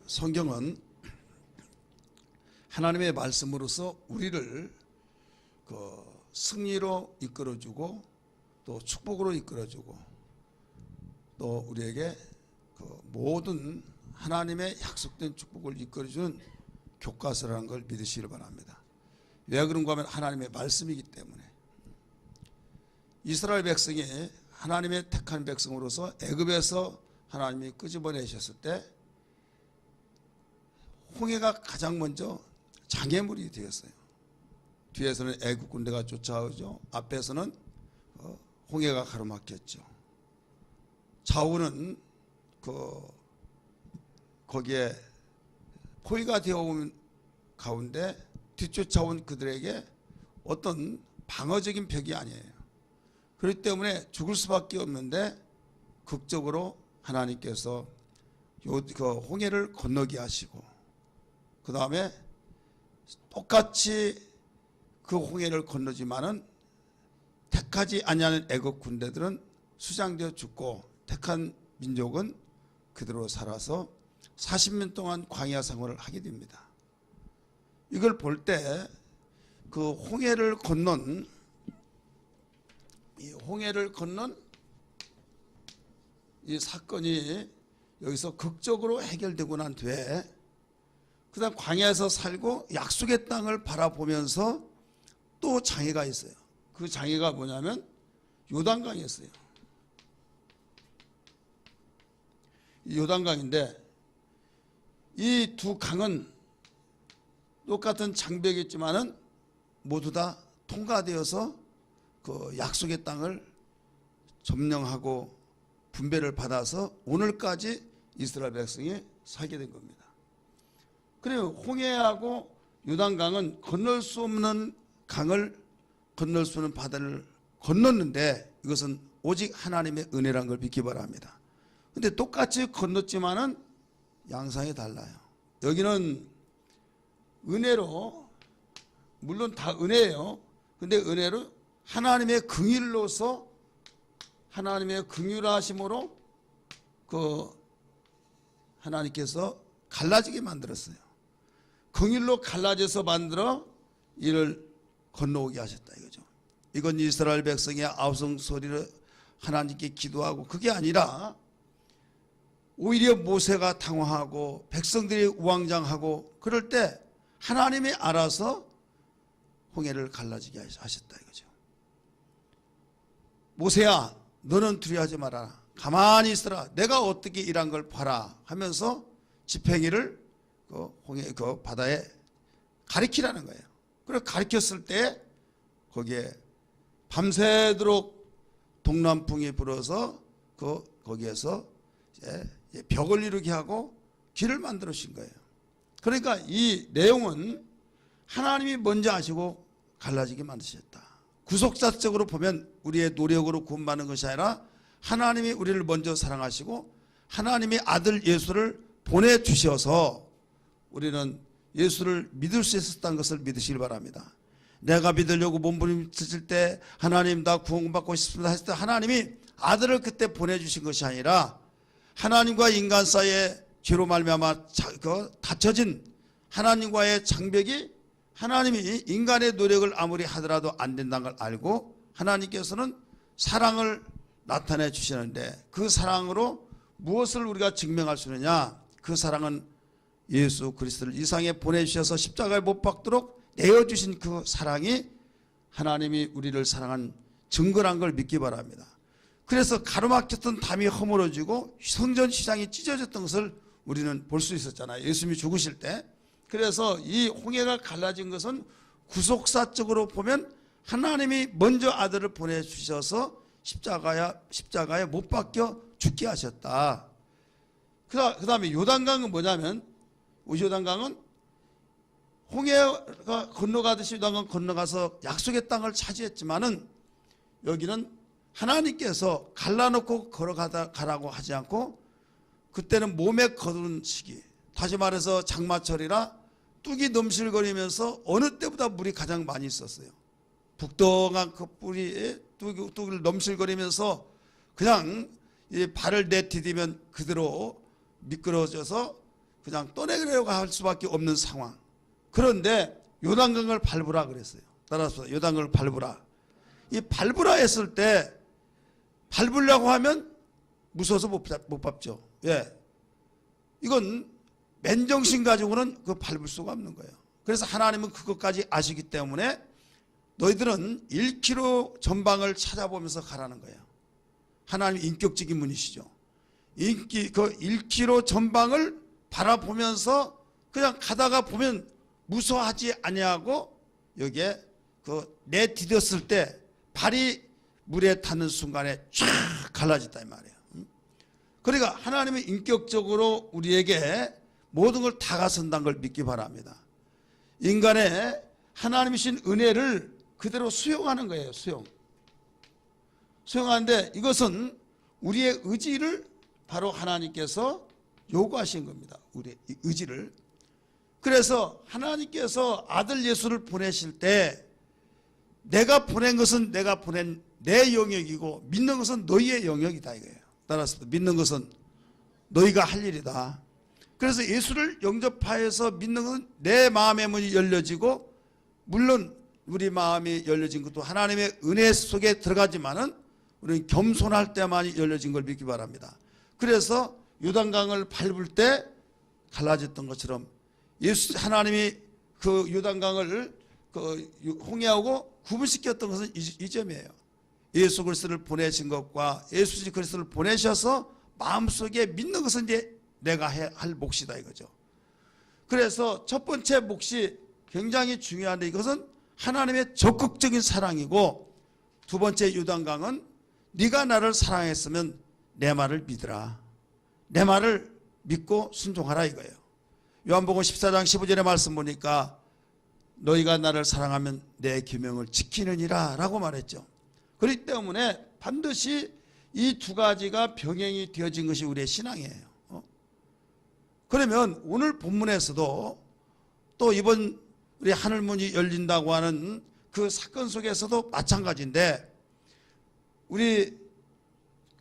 성경은 하나님의 말씀으로서 우리를 승리로 이끌어주고 또 축복으로 이끌어주고 또 우리에게 모든 하나님의 약속된 축복을 이끌어주는 교과서라는 걸 믿으시길 바랍니다. 왜 그런가 하면 하나님의 말씀이기 때문에. 이스라엘 백성이 하나님의 택한 백성으로서 애굽에서 하나님이 끄집어내셨을 때 홍해가 가장 먼저 장애물이 되었어요. 뒤에서는 애굽 군대가 쫓아오죠. 앞에서는 홍해가 가로막혔죠. 좌우는 거기에 포위가 되어온 가운데 뒤쫓아온 그들에게 어떤 방어적인 벽이 아니에요. 그렇기 때문에 죽을 수밖에 없는데 극적으로 하나님께서 홍해를 건너게 하시고 그 다음에 똑같이 그 홍해를 건너지만은 택하지 아니하는 애굽 군대들은 수장되어 죽고 택한 민족은 그대로 살아서 40년 동안 광야 생활을 하게 됩니다. 이걸 볼 때 그 홍해를 건넌 이 사건이 여기서 극적으로 해결되고 난 뒤에 그 다음 광야에서 살고 약속의 땅을 바라보면서 또 장애가 있어요. 그 장애가 뭐냐면 요단강이었어요. 요단강인데 이 두 강은 똑같은 장벽이었지만은 모두 다 통과되어서 그 약속의 땅을 점령하고 분배를 받아서 오늘까지 이스라엘 백성이 살게 된 겁니다. 그리고 홍해하고 요단강은 건널 수 없는 강을 건널 수 없는 바다를 건넜는데 이것은 오직 하나님의 은혜라는 걸 믿기 바랍니다. 근데 똑같이 건넜지만은 양상이 달라요. 여기는 은혜로, 물론 다 은혜예요. 근데 은혜로 하나님의 긍휼로서 하나님의 긍휼하심으로 하나님께서 갈라지게 만들었어요. 긍휼로 갈라져서 만들어 이를 건너오게 하셨다 이거죠. 이건 이스라엘 백성의 아우성 소리를 하나님께 기도하고 그게 아니라 오히려 모세가 당황하고 백성들이 우왕좌왕하고 그럴 때 하나님이 알아서 홍해를 갈라지게 하셨다 이거죠. 모세야 너는 두려워하지 마라. 가만히 있어라. 내가 어떻게 일한 걸 봐라 하면서 지팡이를 홍해 바다에 가리키라는 거예요. 그래서 가리켰을 때 거기에 밤새도록 동남풍이 불어서 거기에서 이제 벽을 이루게 하고 길을 만들어 주신 거예요. 그러니까 이 내용은 하나님이 먼저 아시고 갈라지게 만드셨다. 구속사적으로 보면 우리의 노력으로 구원받는 것이 아니라 하나님이 우리를 먼저 사랑하시고 하나님의 아들 예수를 보내주셔서 우리는 예수를 믿을 수 있었다는 것을 믿으시길 바랍니다. 내가 믿으려고 몸부림쳤을 때 하나님 나 구원받고 싶습니다 했을 때 하나님이 아들을 그때 보내주신 것이 아니라 하나님과 인간 사이에 죄로 말미암아 닫혀진 하나님과의 장벽이 하나님이 인간의 노력을 아무리 하더라도 안 된다는 걸 알고 하나님께서는 사랑을 나타내 주시는데 그 사랑으로 무엇을 우리가 증명할 수 있느냐? 그 사랑은 예수 그리스도를 이 세상에 보내주셔서 십자가에 못 박도록 내어주신 그 사랑이 하나님이 우리를 사랑한 증거란 걸 믿기 바랍니다. 그래서 가로막혔던 담이 허물어지고 성전 시장이 찢어졌던 것을 우리는 볼 수 있었잖아요. 예수님이 죽으실 때. 그래서 이 홍해가 갈라진 것은 구속사적으로 보면 하나님이 먼저 아들을 보내주셔서 십자가에 못 박혀 죽게 하셨다. 그 다음에 요단강은 뭐냐면 요단강은 홍해가 건너가듯이 요단강 건너가서 약속의 땅을 차지했지만은 여기는 하나님께서 갈라놓고 걸어가라고 하지 않고 그때는 몸에 거두는 시기, 다시 말해서 장마철이라 뚝이 넘실거리면서 어느 때보다 물이 가장 많이 있었어요. 북동한 그 뿌리에 뚝을 넘실거리면서 그냥 발을 내디디면 그대로 미끄러져서 그냥 떠내려고 할 수밖에 없는 상황. 그런데 요단강을 밟으라 그랬어요. 따라서 요단강을 밟으라. 이 밟으라 했을 때 밟으려고 하면 무서워서 못 밟죠. 예. 이건 맨정신 가지고는 그 밟을 수가 없는 거예요. 그래서 하나님은 그것까지 아시기 때문에 너희들은 1km 전방을 찾아보면서 가라는 거예요. 하나님 인격적인 분이시죠. 그 1km 전방을 바라보면서 그냥 가다가 보면 무서워하지 아니하고 여기에 그 내디뎠을 때 발이 물에 닿는 순간에 쫙 갈라졌다 이 말이에요. 그러니까 하나님은 인격적으로 우리에게 모든 걸 다가선다는 걸 믿기 바랍니다. 인간의 하나님이신 은혜를 그대로 수용하는 거예요. 수용하는데 이것은 우리의 의지를 바로 하나님께서 요구하신 겁니다. 우리의 의지를. 그래서 하나님께서 아들 예수를 보내실 때 내가 보낸 것은 내가 보낸 내 영역이고 믿는 것은 너희의 영역이다 이거예요. 따라서 믿는 것은 너희가 할 일이다. 그래서 예수를 영접하여서 믿는 것은 내 마음의 문이 열려지고 물론 우리 마음이 열려진 것도 하나님의 은혜 속에 들어가지만은 우리는 겸손할 때만이 열려진 걸 믿기 바랍니다. 그래서 요단강을 밟을 때 갈라졌던 것처럼 하나님이 그 요단강을 그 홍해하고 구분시켰던 것은 이 점이에요. 예수 그리스도를 보내신 것과 예수 그리스도를 보내셔서 마음속에 믿는 것은 이제 내가 할 몫이다 이거죠. 그래서 첫 번째 몫이 굉장히 중요한데 이것은 하나님의 적극적인 사랑이고 두 번째 요단강은 네가 나를 사랑했으면 내 말을 믿으라. 내 말을 믿고 순종하라 이거예요. 요한복음 14장 15절의 말씀 보니까 너희가 나를 사랑하면 내 계명을 지키느니라 라고 말했죠. 그렇기 때문에 반드시 이 두 가지가 병행이 되어진 것이 우리의 신앙이에요. 그러면 오늘 본문에서도 또 이번 우리 하늘문이 열린다고 하는 그 사건 속에서도 마찬가지인데 우리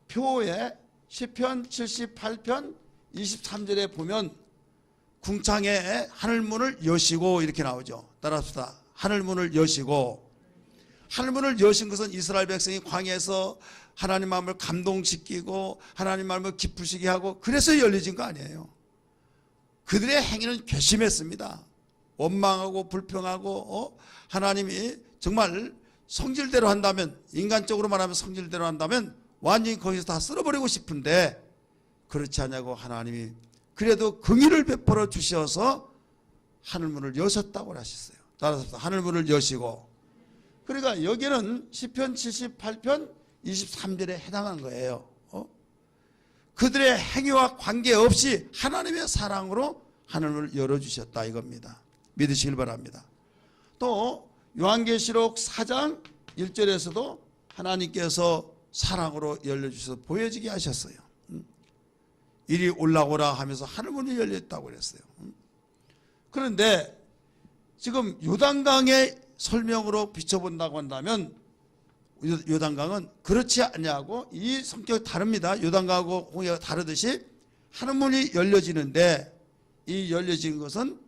표에 시편 78편 23절에 보면 궁창에 하늘문을 여시고 이렇게 나오죠. 따라합시다. 하늘문을 여시고. 하늘문을 여신 것은 이스라엘 백성이 광야에서 하나님 마음을 감동시키고 하나님 마음을 기쁘시게 하고 그래서 열려진 거 아니에요. 그들의 행위는 괘씸했습니다. 원망하고 불평하고 하나님이 정말 성질대로 한다면 인간적으로 말하면 성질대로 한다면 완전히 거기서 다 쓸어버리고 싶은데 그렇지 않냐고 하나님이 그래도 긍휼을 베풀어 주셔서 하늘문을 여셨다고 하셨어요. 따라서 하늘문을 여시고 그러니까 여기는 시편 78편 23절에 해당한 거예요. 그들의 행위와 관계없이 하나님의 사랑으로 하늘문을 열어주셨다 이겁니다. 믿으시길 바랍니다. 또 요한계시록 4장 1절에서도 하나님께서 사랑으로 열려주셔서 보여지게 하셨어요. 이리 올라오라 하면서 하늘문이 열렸다고 그랬어요. 그런데 지금 요단강의 설명으로 비춰본다고 한다면 요단강은 그렇지 않냐고 이 성격이 다릅니다. 요단강하고 홍해가 다르듯이 하늘문이 열려지는데 이 열려진 것은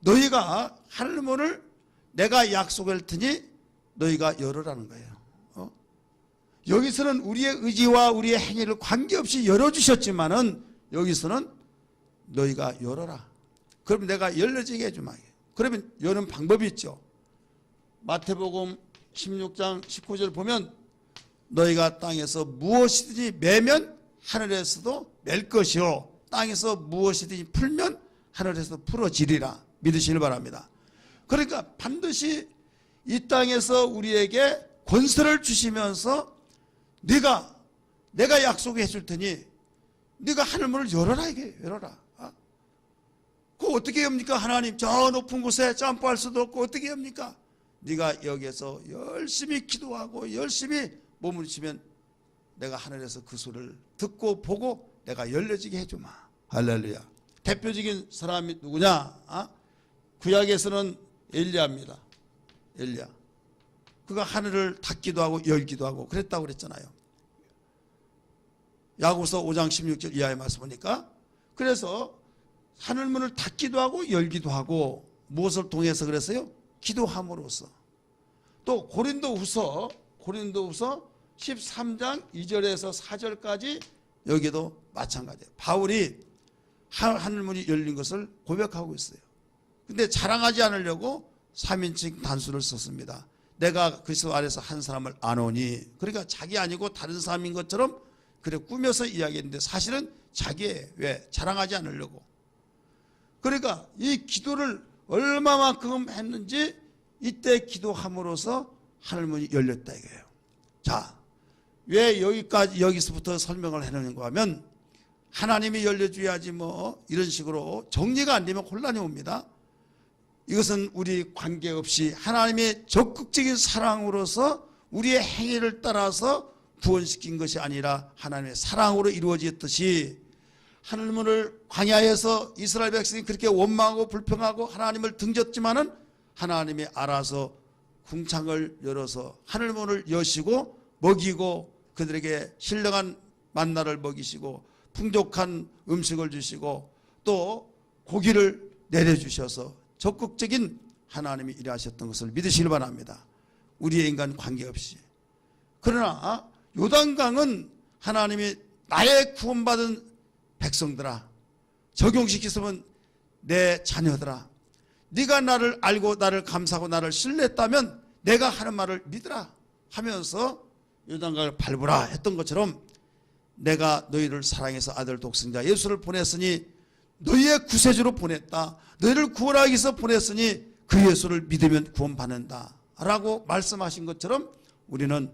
너희가 하늘문을 내가 약속할 테니 너희가 열으라는 거예요. 여기서는 우리의 의지와 우리의 행위를 관계없이 열어주셨지만은 여기서는 너희가 열어라. 그럼 내가 열려지게 해주마. 그러면 여는 방법이 있죠. 마태복음 16장 19절 보면 너희가 땅에서 무엇이든지 매면 하늘에서도 맬 것이요 땅에서 무엇이든지 풀면 하늘에서도 풀어지리라. 믿으시길 바랍니다. 그러니까 반드시 이 땅에서 우리에게 권세를 주시면서 내가 약속해 줄 테니 네가 하늘문을 열어라 이게 열어라. 그거 어떻게 합니까? 하나님 저 높은 곳에 점프할 수도 없고 어떻게 합니까? 네가 여기에서 열심히 기도하고 열심히 몸을 치면 내가 하늘에서 그 소리를 듣고 보고 내가 열려지게 해주마. 할렐루야. 대표적인 사람이 누구냐? 구약에서는 엘리야입니다. 엘리야. 그가 하늘을 닫기도 하고 열기도 하고 그랬다고 그랬잖아요. 야고보서 5장 16절 이하의 말씀 보니까 그래서 하늘문을 닫기도 하고 열기도 하고 무엇을 통해서 그랬어요? 기도함으로써. 또 고린도후서 13장 2절에서 4절까지 여기도 마찬가지예요. 바울이 하늘문이 열린 것을 고백하고 있어요. 근데 자랑하지 않으려고 3인칭 단수를 썼습니다. 내가 그리스도 안에서 한 사람을 아노니, 그러니까 자기 아니고 다른 사람인 것처럼 그래 꾸며서 이야기했는데 사실은 자기예요. 왜? 자랑하지 않으려고. 그러니까 이 기도를 얼마만큼 했는지 이때 기도함으로써 하늘문이 열렸다 이거예요. 자, 왜 여기서부터 설명을 해놓는가 하면 하나님이 열려줘야지 뭐 이런 식으로 정리가 안 되면 혼란이 옵니다. 이것은 우리 관계없이 하나님의 적극적인 사랑으로서 우리의 행위를 따라서 구원시킨 것이 아니라 하나님의 사랑으로 이루어졌듯이 하늘문을 광야에서 이스라엘 백성이 그렇게 원망하고 불평하고 하나님을 등졌지만은 하나님이 알아서 궁창을 열어서 하늘문을 여시고 먹이고 그들에게 신령한 만나를 먹이시고 풍족한 음식을 주시고 또 고기를 내려주셔서 적극적인 하나님이 일하셨던 것을 믿으시길 바랍니다. 우리의 인간 관계없이. 그러나 요단강은 하나님이 나의 구원받은 백성들아, 적용시키시면 내 자녀들아, 네가 나를 알고 나를 감사하고 나를 신뢰했다면 내가 하는 말을 믿으라 하면서 요단강을 밟으라 했던 것처럼 내가 너희를 사랑해서 아들 독생자 예수를 보냈으니 너희의 구세주로 보냈다. 너희를 구원하기 위해서 보냈으니 그 예수를 믿으면 구원받는다 라고 말씀하신 것처럼 우리는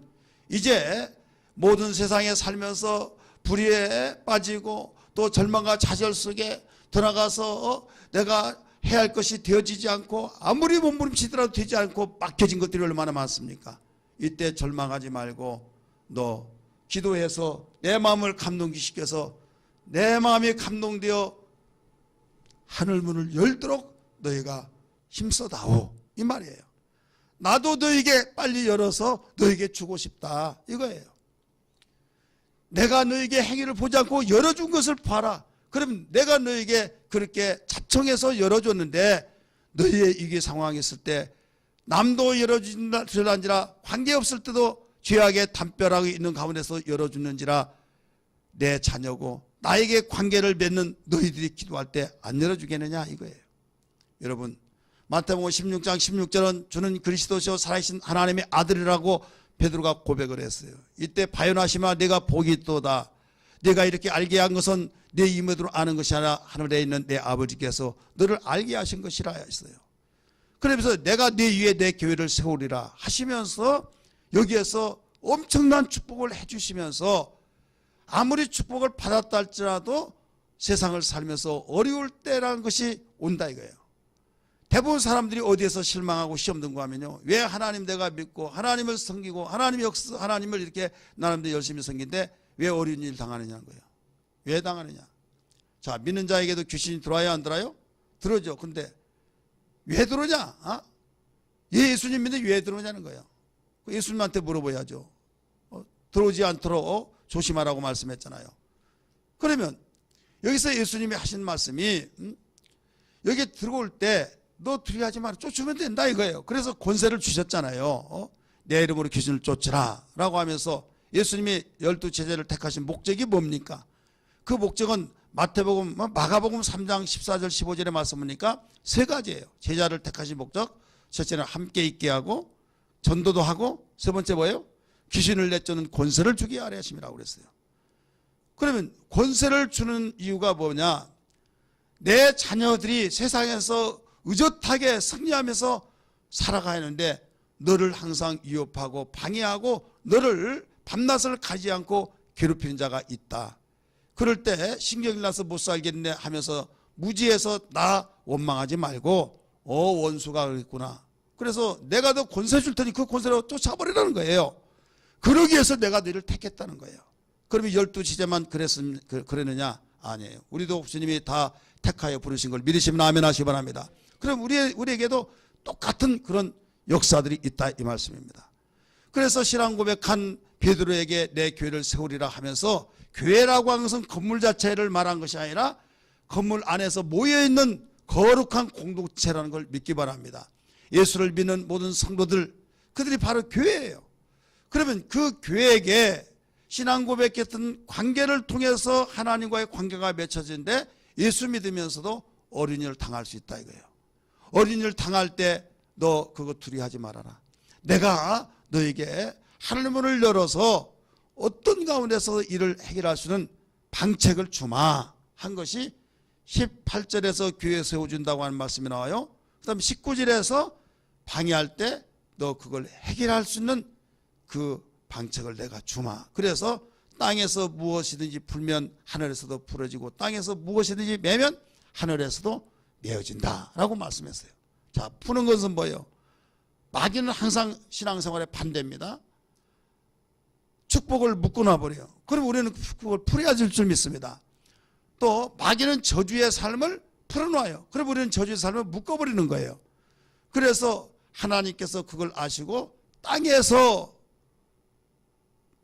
이제 모든 세상에 살면서 불의에 빠지고 또 절망과 좌절 속에 들어가서 내가 해야 할 것이 되어지지 않고 아무리 몸부림치더라도 되지 않고 막혀진 것들이 얼마나 많습니까? 이때 절망하지 말고 너 기도해서 내 마음을 감동시켜서 내 마음이 감동되어 하늘문을 열도록 너희가 힘써다오 이 말이에요. 나도 너에게 빨리 열어서 너에게 주고 싶다 이거예요. 내가 너에게 행위를 보지 않고 열어준 것을 봐라. 그럼 내가 너에게 그렇게 자청해서 열어줬는데 너희의 이게 상황이 있을 때 남도 열어주는지라 관계없을 때도 죄악에 담벼락이 있는 가운데서 열어주는지라 내 자녀고 나에게 관계를 맺는 너희들이 기도할 때 안 열어주겠느냐 이거예요. 여러분 마태복음 16장 16절은 주는 그리스도시요 살아계신 하나님의 아들이라고 베드로가 고백을 했어요. 이때 바요나시마 내가 복이 있도다. 내가 이렇게 알게 한 것은 내 임의대로 아는 것이 아니라 하늘에 있는 내 아버지께서 너를 알게 하신 것이라 했어요. 그러면서 내가 네 위에 내 교회를 세우리라 하시면서 여기에서 엄청난 축복을 해주시면서 아무리 축복을 받았다 할지라도 세상을 살면서 어려울 때라는 것이 온다 이거예요. 대부분 사람들이 어디에서 실망하고 시험 든거 하면요. 왜 하나님 내가 믿고 하나님을 섬기고 하나님을 이렇게 나름대로 열심히 섬기는데 왜 어려운 일 당하느냐는 거예요. 왜 당하느냐. 자, 믿는 자에게도 귀신이 들어와야 안 들어요? 들어오죠. 근데 왜 들어오냐? 예수님 믿는데 왜 들어오냐는 거예요. 예수님한테 물어봐야죠. 들어오지 않도록 조심하라고 말씀했잖아요. 그러면 여기서 예수님이 하신 말씀이 여기 들어올 때 너 두려워하지 마라. 쫓으면 된다 이거예요. 그래서 권세를 주셨잖아요. 내 이름으로 귀신을 쫓으라 라고 하면서 예수님이 12제자를 택하신 목적이 뭡니까? 그 목적은 마태복음, 마가복음 3장 14절 15절에 말씀하니까 세 가지예요. 제자를 택하신 목적. 첫째는 함께 있게 하고 전도도 하고 세 번째 뭐예요? 귀신을 내쫓는 권세를 주게 하려 하심이라고 그랬어요. 그러면 권세를 주는 이유가 뭐냐? 내 자녀들이 세상에서 의젓하게 승리하면서 살아가야 하는데 너를 항상 위협하고 방해하고 너를 밤낮을 가지 않고 괴롭히는 자가 있다. 그럴 때 신경이 나서 못 살겠네 하면서 무지해서 나 원망하지 말고 원수가 그랬구나. 그래서 내가 너 권세 줄 테니 그 권세로 쫓아버리라는 거예요. 그러기 위해서 내가 너를 택했다는 거예요. 그러면 12지제만 그랬느냐? 아니에요. 우리도 주님이 다 택하여 부르신 걸 믿으시면 아멘 하시기 바랍니다. 그럼 우리에게도 똑같은 그런 역사들이 있다 이 말씀입니다. 그래서 신앙 고백한 베드로에게 내 교회를 세우리라 하면서 교회라고 하는 것은 건물 자체를 말한 것이 아니라 건물 안에서 모여있는 거룩한 공동체라는 걸 믿기 바랍니다. 예수를 믿는 모든 성도들, 그들이 바로 교회예요. 그러면 그 교회에게 신앙 고백했던 관계를 통해서 하나님과의 관계가 맺혀지는데, 예수 믿으면서도 어린이를 당할 수 있다 이거예요. 어린이를 당할 때 너 그거 두려워하지 말아라. 내가 너에게 하늘 문을 열어서 어떤 가운데서 일을 해결할 수 있는 방책을 주마 한 것이 18절에서 교회 세워준다고 하는 말씀이 나와요. 그 다음에 19절에서 방해할 때 너 그걸 해결할 수 있는 그 방책을 내가 주마. 그래서 땅에서 무엇이든지 풀면 하늘에서도 풀어지고, 땅에서 무엇이든지 매면 하늘에서도 메어진다 라고 말씀했어요. 자, 푸는 것은 뭐예요? 마귀는 항상 신앙생활에 반대입니다. 축복을 묶어놔 버려요. 그럼 우리는 축복을 풀어야 될 줄 믿습니다. 또 마귀는 저주의 삶을 풀어놔요. 그럼 우리는 저주의 삶을 묶어버리는 거예요. 그래서 하나님께서 그걸 아시고 땅에서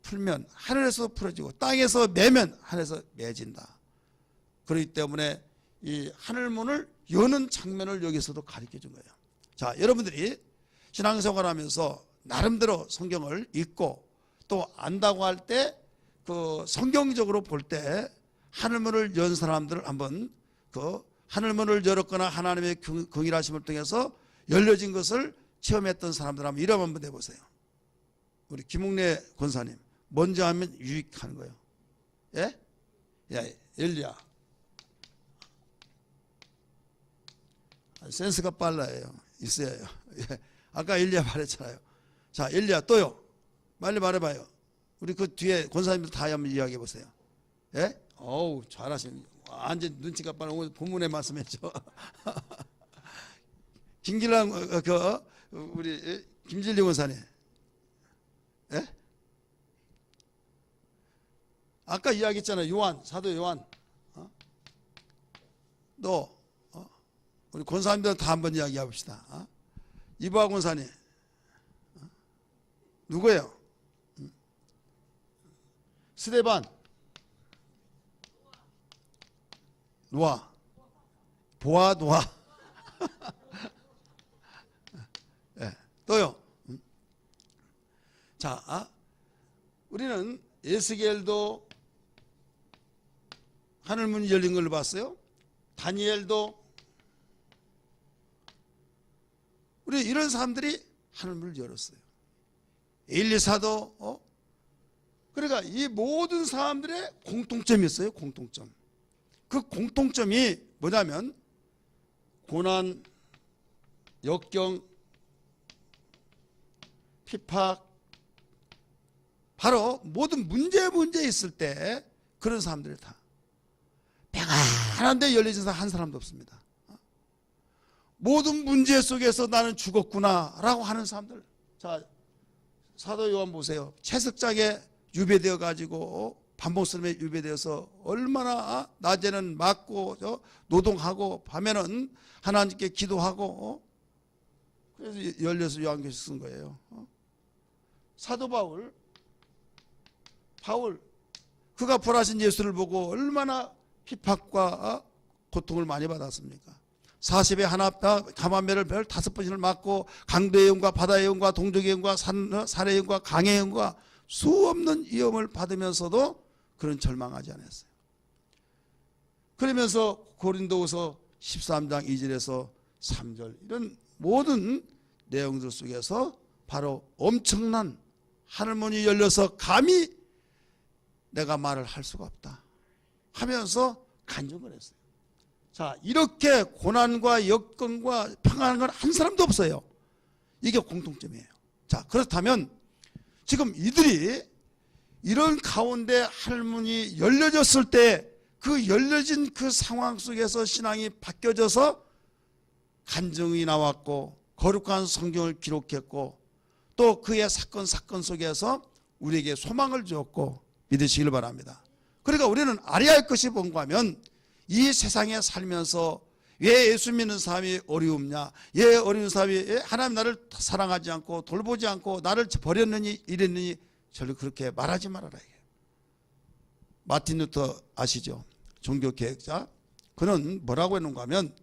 풀면 하늘에서 풀어지고, 땅에서 매면 하늘에서 매진다. 그렇기 때문에 이 하늘문을 여는 장면을 여기서도 가르쳐 준 거예요. 자, 여러분들이 신앙생활하면서 나름대로 성경을 읽고 또 안다고 할 때 그 성경적으로 볼 때 하늘문을 연 사람들을 한번, 그 하늘문을 열었거나 하나님의 긍휼하심을 통해서 열려진 것을 체험했던 사람들 한번 이름 한번 해보세요. 우리 김웅래 권사님 먼저 하면 유익하는 거예요. 예? 야, 엘리야. 센스가 빨라요. 있어야요. 예. 아까 엘리야 말했잖아요. 자, 엘리야 또요. 빨리 말해봐요. 우리 그 뒤에 권사님들 다 한번 이야기해 보세요. 예? 어우, 잘하시네. 완전 눈치가 빠르. 오늘 본문에 말씀했죠. 김길랑 우리 김진리 권사님. 예? 아까 이야기했잖아요. 요한, 사도 요한. 우리 권사님들 다 한번 이야기해 봅시다. 이보아 권사님. 누구예요? 스데반. 노아. 보아, 노아. 네, 또요. 자, 우리는 에스겔도 하늘문이 열린 걸로 봤어요. 다니엘도, 우리 이런 사람들이 하늘문을 열었어요. 엘리사도, 그러니까 이 모든 사람들의 공통점이 있어요. 공통점. 그 공통점이 뭐냐면 고난, 역경, 핍박, 바로 모든 문제 있을 때 그런 사람들이 다 평안한데 열려진 사람 한 사람도 없습니다. 모든 문제 속에서 나는 죽었구나 라고 하는 사람들. 자, 사도 요한 보세요. 채석장에 유배되어 가지고 반복스름에 유배되어서 얼마나 낮에는 맞고 노동하고 밤에는 하나님께 기도하고, 그래서 열려서 요한계시 쓴 거예요. 사도 바울 그가 벌하신 예수를 보고 얼마나 핍박과 고통을 많이 받았습니까? 40에 하나 감암매를 별 5번씩을 맞고 강도의 영과 바다의 영과 동족의 영과 산의 영과 강의 영과 수없는 위험을 받으면서도 그런 절망하지 않았어요. 그러면서 고린도후서 13장 2절에서 3절 이런 모든 내용들 속에서 바로 엄청난 하늘문이 열려서 감히 내가 말을 할 수가 없다 하면서 간증을 했어요. 자, 이렇게 고난과 역경과 평안한 건 한 사람도 없어요. 이게 공통점이에요. 자, 그렇다면 지금 이들이 이런 가운데 하늘문이 열려졌을 때 그 열려진 그 상황 속에서 신앙이 바뀌어져서 간증이 나왔고 거룩한 성경을 기록했고 또 그의 사건 속에서 우리에게 소망을 주었고 믿으시길 바랍니다. 그러니까 우리는 알아야 할 것이 뭔가 하면 이 세상에 살면서 왜 예수 믿는 사람이 어려움냐, 왜 어려운 사람이 하나님 나를 사랑하지 않고 돌보지 않고 나를 버렸느니 이랬느니 절대 그렇게 말하지 말아라. 마틴 루터 아시죠? 종교개혁자. 그는 뭐라고 했는가 하면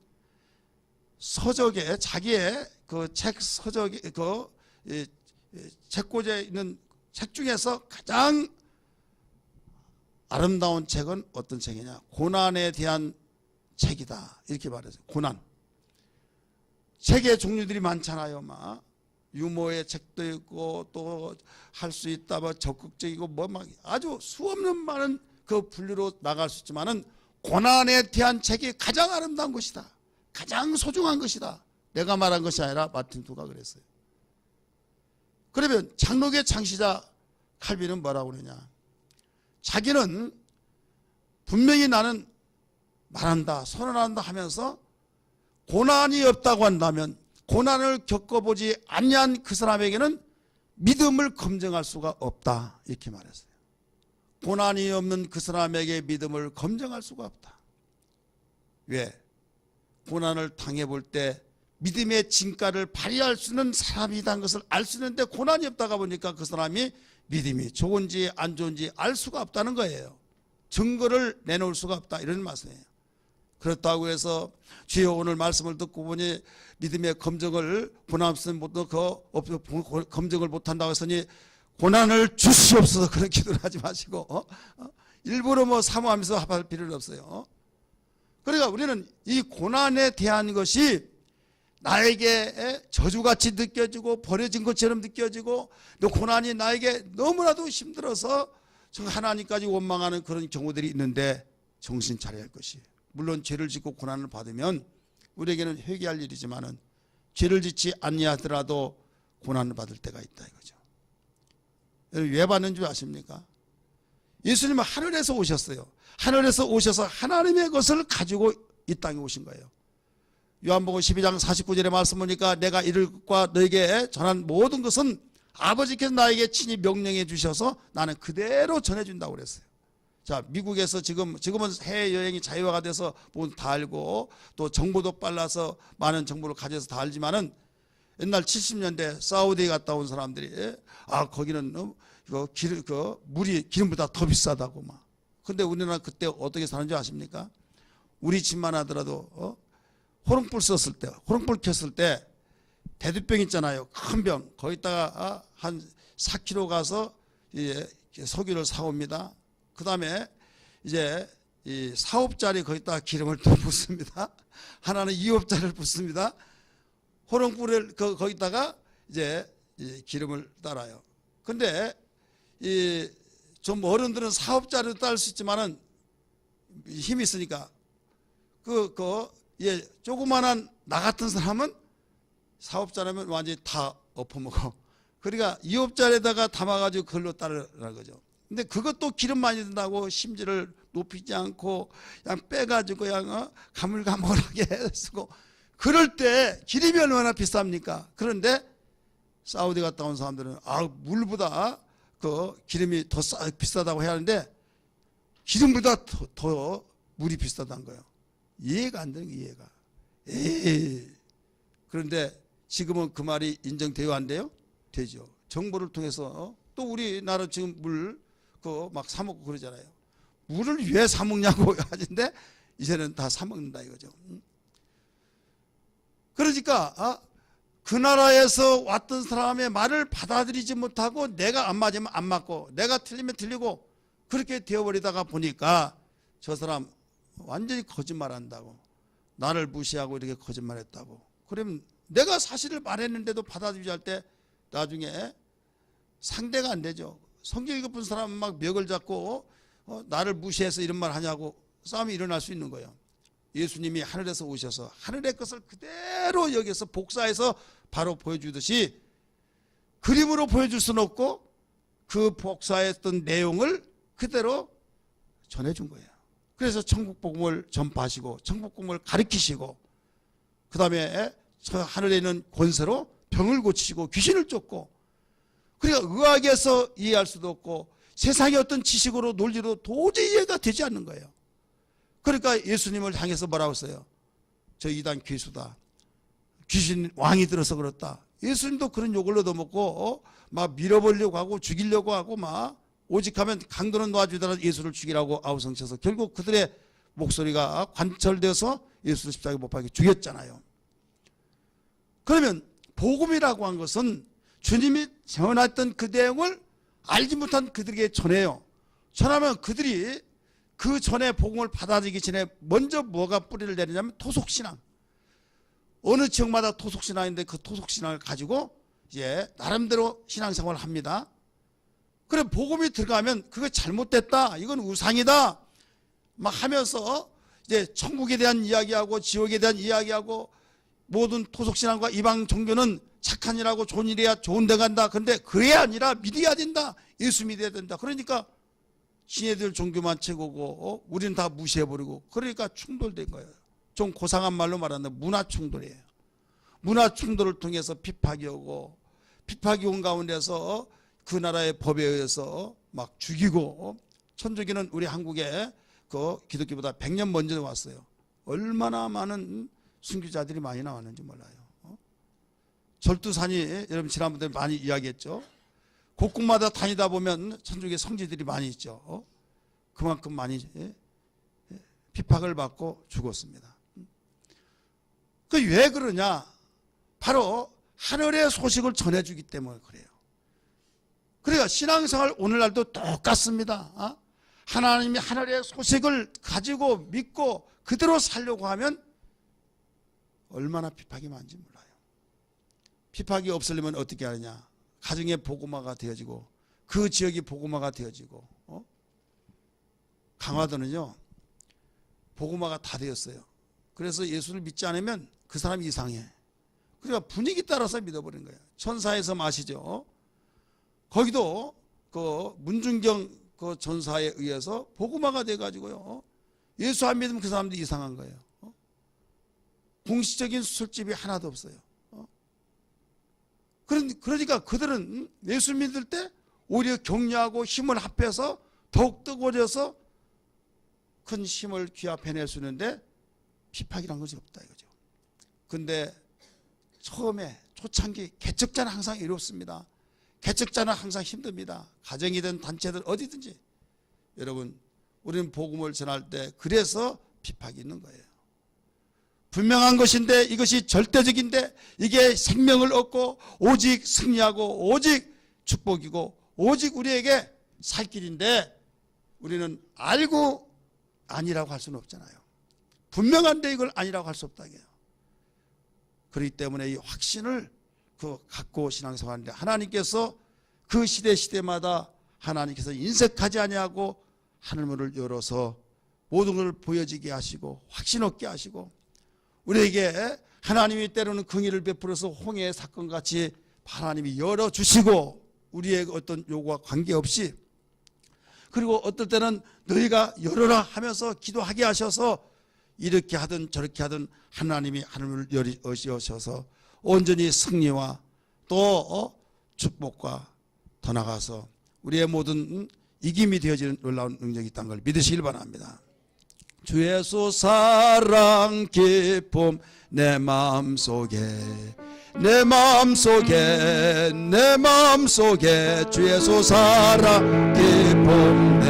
서적에 자기의 그 책 서적에 그 책꽂이에 있는 책 중에서 가장 아름다운 책은 어떤 책이냐? 고난에 대한 책이다. 이렇게 말했어요. 고난. 책의 종류들이 많잖아요. 막 유머의 책도 있고 또 할 수 있다, 뭐 적극적이고 뭐 막 아주 수없는 많은 그 분류로 나갈 수 있지만은 고난에 대한 책이 가장 아름다운 것이다. 가장 소중한 것이다. 내가 말한 것이 아니라 마틴 루터가 그랬어요. 그러면 장로교의 창시자 칼빈은 뭐라고 그러냐? 자기는 분명히 나는 말한다, 선언한다 하면서 고난이 없다고 한다면 고난을 겪어보지 않냐한 그 사람에게는 믿음을 검증할 수가 없다. 이렇게 말했어요. 고난이 없는 그 사람에게 믿음을 검증할 수가 없다. 왜? 고난을 당해볼 때 믿음의 진가를 발휘할 수 있는 사람이라는 것을 알 수 있는데 고난이 없다가 보니까 그 사람이 믿음이 좋은지 안 좋은지 알 수가 없다는 거예요. 증거를 내놓을 수가 없다. 이런 말씀이에요. 그렇다고 해서 주여 오늘 말씀을 듣고 보니 믿음의 검증을 고난없으면 검증을 못한다고 했으니 고난을 주시옵소서 그런 기도를 하지 마시고 일부러 뭐 사모하면서 할 필요는 없어요. 그러니까 우리는 이 고난에 대한 것이 나에게 저주같이 느껴지고 버려진 것처럼 느껴지고 또 고난이 나에게 너무나도 힘들어서 하나님까지 원망하는 그런 경우들이 있는데 정신 차려야 할 것이에요. 물론 죄를 짓고 고난을 받으면 우리에게는 회개할 일이지만은 죄를 짓지 아니하더라도 고난을 받을 때가 있다 이거죠. 왜 받는 줄 아십니까? 예수님은 하늘에서 오셨어요. 하늘에서 오셔서 하나님의 것을 가지고 이 땅에 오신 거예요. 요한복음 12장 49절의 말씀 보니까 내가 이를 것과 너에게 전한 모든 것은 아버지께서 나에게 친히 명령해 주셔서 나는 그대로 전해준다고 그랬어요. 자, 미국에서 지금은 해외여행이 자유화가 돼서 다 알고 또 정보도 빨라서 많은 정보를 가져서 다 알지만은 옛날 70년대 사우디에 갔다 온 사람들이 거기는 물이 기름보다 더 비싸다고 막. 근데 우리나라 그때 어떻게 사는지 아십니까? 우리 집만 하더라도 호롱불 썼을 때, 호롱불 켰을 때 대두병 있잖아요. 큰 병. 거기다가 한 4kg 가서 석유를 사옵니다. 그 다음에 이제 이 4홉짜리 거기다가 기름을 또 붓습니다. 하나는 2홉짜리를 붓습니다. 호롱불을 거기다가 이제 기름을 따라요. 근데 좀 어른들은 4홉짜리도 딸 수 있지만은 힘이 있으니까 조그만한 나 같은 사람은 4홉짜리면 완전히 다 엎어먹어. 그러니까 2홉짜리에다가 담아가지고 그걸로 따르라는 거죠. 근데 그것도 기름 많이 든다고 심지를 높이지 않고 그냥 빼가지고 그냥 가물가물하게 쓰고 그럴 때 기름이 얼마나 비쌉니까? 그런데 사우디 갔다 온 사람들은 물보다 그 기름이 더 비싸다고 해야 하는데 기름보다 더 물이 비싸다는 거예요. 이해가 안 되는 거예요. 이해가. 그런데 지금은 그 말이 인정돼요 안 돼요? 되죠. 정보를 통해서 또 우리나라 지금 물 막 사먹고 그러잖아요. 물을 왜 사먹냐고 하는데 이제는 다 사먹는다 이거죠. 그러니까 그 나라에서 왔던 사람의 말을 받아들이지 못하고 내가 안 맞으면 안 맞고 내가 틀리면 틀리고 그렇게 되어버리다가 보니까 저 사람 완전히 거짓말한다고 나를 무시하고 이렇게 거짓말했다고. 그러면 내가 사실을 말했는데도 받아들이지 할 때 나중에 상대가 안 되죠. 성경 읽어본 사람은 막 멱을 잡고 나를 무시해서 이런 말 하냐고 싸움이 일어날 수 있는 거예요. 예수님이 하늘에서 오셔서 하늘의 것을 그대로 여기서 복사해서 바로 보여주듯이 그림으로 보여줄 수는 없고 그 복사했던 내용을 그대로 전해준 거예요. 그래서 천국복음을 전파하시고 천국복음을 가르치시고 그 다음에 저 하늘에 있는 권세로 병을 고치시고 귀신을 쫓고 그러니까 의학에서 이해할 수도 없고 세상의 어떤 지식으로 논리로 도저히 이해가 되지 않는 거예요. 그러니까 예수님을 향해서 뭐라고 했어요? 저 이단 괴수다. 귀신 왕이 들어서 그렇다. 예수님도 그런 욕을 얻어먹고 막 밀어버리려고 하고 죽이려고 하고 막 오직 하면 강도는 놔주더라도 예수를 죽이라고 아우성쳐서 결국 그들의 목소리가 관철돼서 예수를 십자가에 못 박혀 죽였잖아요. 그러면 복음이라고 한 것은 주님이 전했던 그 내용을 알지 못한 그들에게 전해요. 전하면 그들이 그 전에 복음을 받아들이기 전에 먼저 뭐가 뿌리를 내리냐면 토속신앙. 어느 지역마다 토속신앙인데 그 토속신앙을 가지고 이제 나름대로 신앙생활을 합니다. 그래 복음이 들어가면 그게 잘못됐다, 이건 우상이다 막 하면서 이제 천국에 대한 이야기하고 지옥에 대한 이야기하고 모든 토속신앙과 이방 종교는 착한 일하고 좋은 일이야 좋은 데 간다. 그런데 그게 아니라 믿어야 된다, 예수 믿어야 된다. 그러니까 신예들 종교만 최고고 우리는 다 무시해버리고, 그러니까 충돌된 거예요. 좀 고상한 말로 말하면 문화 충돌이에요. 문화 충돌을 통해서 핍박이 오고, 핍박이 온 가운데서 그 나라의 법에 의해서 막 죽이고, 천주교는 우리 한국에 그 기독교보다 100년 먼저 왔어요. 얼마나 많은 순교자들이 많이 나왔는지 몰라요. 절두산이 여러분 지난번에 많이 이야기했죠. 곳곳마다 다니다 보면 천주교 성지들이 많이 있죠. 그만큼 많이 핍박을 받고 죽었습니다. 그 왜 그러냐? 바로 하늘의 소식을 전해주기 때문에 그래요. 그러니까 신앙생활 오늘날도 똑같습니다. 하나님이 하늘의 소식을 가지고 믿고 그대로 살려고 하면 얼마나 핍박이 많은지 몰라요. 핍박이 없으려면 어떻게 하느냐? 가정의 복음화가 되어지고 그 지역이 복음화가 되어지고, 강화도는요 복음화가 다 되었어요. 그래서 예수를 믿지 않으면 그 사람이 이상해. 그러니까 분위기 따라서 믿어버린 거예요. 천사에서 아시죠? 거기도 그 문중경 그 전사에 의해서 복음화가 돼가지고요, 예수 안 믿으면 그 사람도 이상한 거예요. 공식적인 술집이 하나도 없어요. 그러니까 그들은 예수 믿을 때 오히려 격려하고 힘을 합해서 더욱 뜨거워져서 큰 힘을 귀합해낼 수 있는데 핍박이란 것이 없다 이거죠. 근데 처음에 초창기 개척자는 항상 이롭습니다. 개척자는 항상 힘듭니다. 가정이든 단체든 어디든지. 여러분 우리는 복음을 전할 때 그래서 핍박이 있는 거예요. 분명한 것인데, 이것이 절대적인데, 이게 생명을 얻고 오직 승리하고 오직 축복이고 오직 우리에게 살 길인데 우리는 알고 아니라고 할 수는 없잖아요. 분명한데 이걸 아니라고 할 수 없다고요. 그렇기 때문에 이 확신을 갖고 신앙생활하는데, 하나님께서 그 시대마다 하나님께서 인색하지 아니하고 하늘문을 열어서 모든 걸 보여지게 하시고 확신 얻게 하시고, 우리에게 하나님이 때로는 긍휼을 베풀어서 홍해의 사건같이 하나님이 열어주시고, 우리의 어떤 요구와 관계없이, 그리고 어떨 때는 너희가 열어라 하면서 기도하게 하셔서 이렇게 하든 저렇게 하든 하나님이 하늘을 여셔서 온전히 승리와 또 축복과 더 나가서 우리의 모든 이김이 되어지는 놀라운 능력이 있다는 걸 믿으시길 바랍니다. 주 예수 사랑 기쁨 내 마음속에 주 예수 사랑 기쁨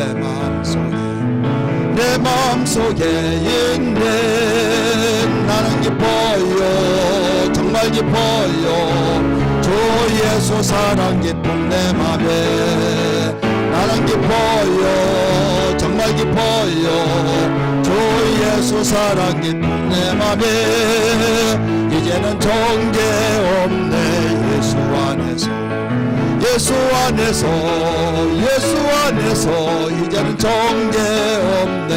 내 마음속에 있네. 나는 기뻐요, 정말 기뻐요. 주 예수 사랑 기쁨 내 맘에. 나는 기뻐요, 정말 기뻐요. 주 예수 사랑 기쁨 내 맘에. 이제는 정죄 없네. 예수 안에서 이제는 정죄 없네.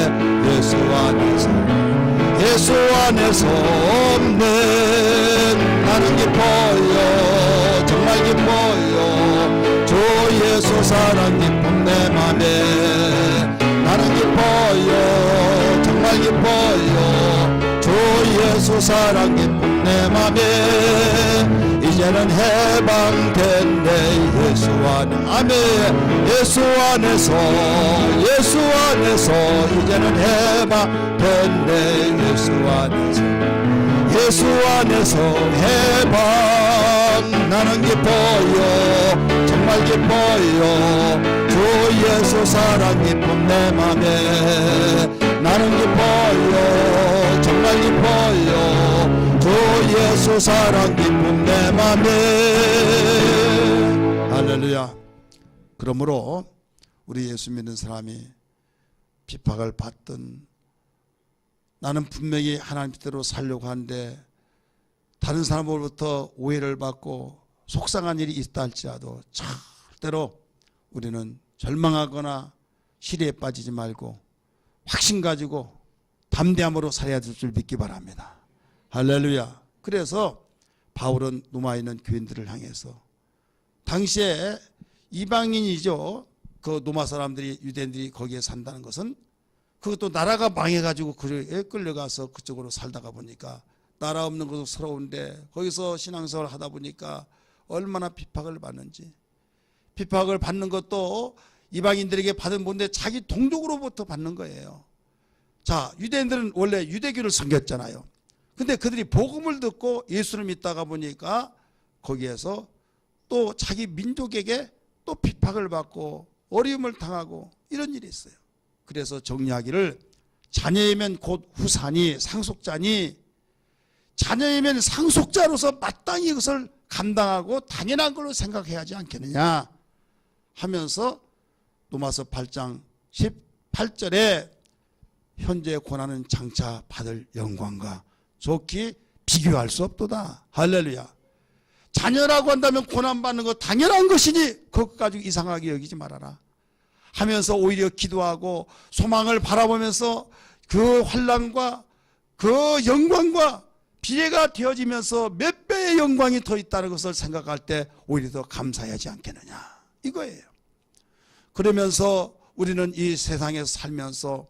예수 안에서 없네. 나는 기뻐요, 정말 기뻐요. 주 예수 사랑 기쁨 내 맘에. 나는 기뻐요, 정말 기뻐요. 주 예수 사랑 기쁨 내 맘에. 이제는 해방됐네. 예수 안에. 아멘. 예수 안에서 이제는 해방됐네. 예수 안에서 해방. 나는 기뻐요, 정말 기뻐요. 주 예수 사랑 기쁨 내 맘에. 나는 기뻐요, 예수 사랑 기쁨 내 맘에. 할렐루야. 그러므로 우리 예수 믿는 사람이 핍박을 받든, 나는 분명히 하나님 뜻대로 살려고 하는데 다른 사람으로부터 오해를 받고 속상한 일이 있다 할지라도 절대로 우리는 절망하거나 시리에 빠지지 말고 확신 가지고 담대함으로 살아야 될 줄 믿기 바랍니다. 할렐루야. 그래서 바울은 로마에 있는 교인들을 향해서, 당시에 이방인이죠. 그 로마 사람들이, 유대인들이 거기에 산다는 것은, 그것도 나라가 망해가지고 그에 끌려가서 그쪽으로 살다가 보니까 나라 없는 것도 서러운데 거기서 신앙생활을 하다 보니까 얼마나 핍박을 받는지. 핍박을 받는 것도 이방인들에게 받은 건데 자기 동족으로부터 받는 거예요. 자, 유대인들은 원래 유대교를 섬겼잖아요. 근데 그들이 복음을 듣고 예수를 믿다가 보니까 거기에서 또 자기 민족에게 또 핍박을 받고 어려움을 당하고 이런 일이 있어요. 그래서 정리하기를, 자녀이면 곧 후사니 상속자니, 자녀이면 상속자로서 마땅히 그것을 감당하고 당연한 걸로 생각해야 하지 않겠느냐 하면서 로마서 8장 18절에 현재의 고난은 장차 받을 영광과 좋게 비교할 수 없도다. 할렐루야. 자녀라고 한다면 고난받는 거 당연한 것이니 그것 가지고 이상하게 여기지 말아라 하면서 오히려 기도하고 소망을 바라보면서 그 환난과 그 영광과 비례가 되어지면서 몇 배의 영광이 더 있다는 것을 생각할 때 오히려 더 감사하지 않겠느냐 이거예요. 그러면서 우리는 이 세상에서 살면서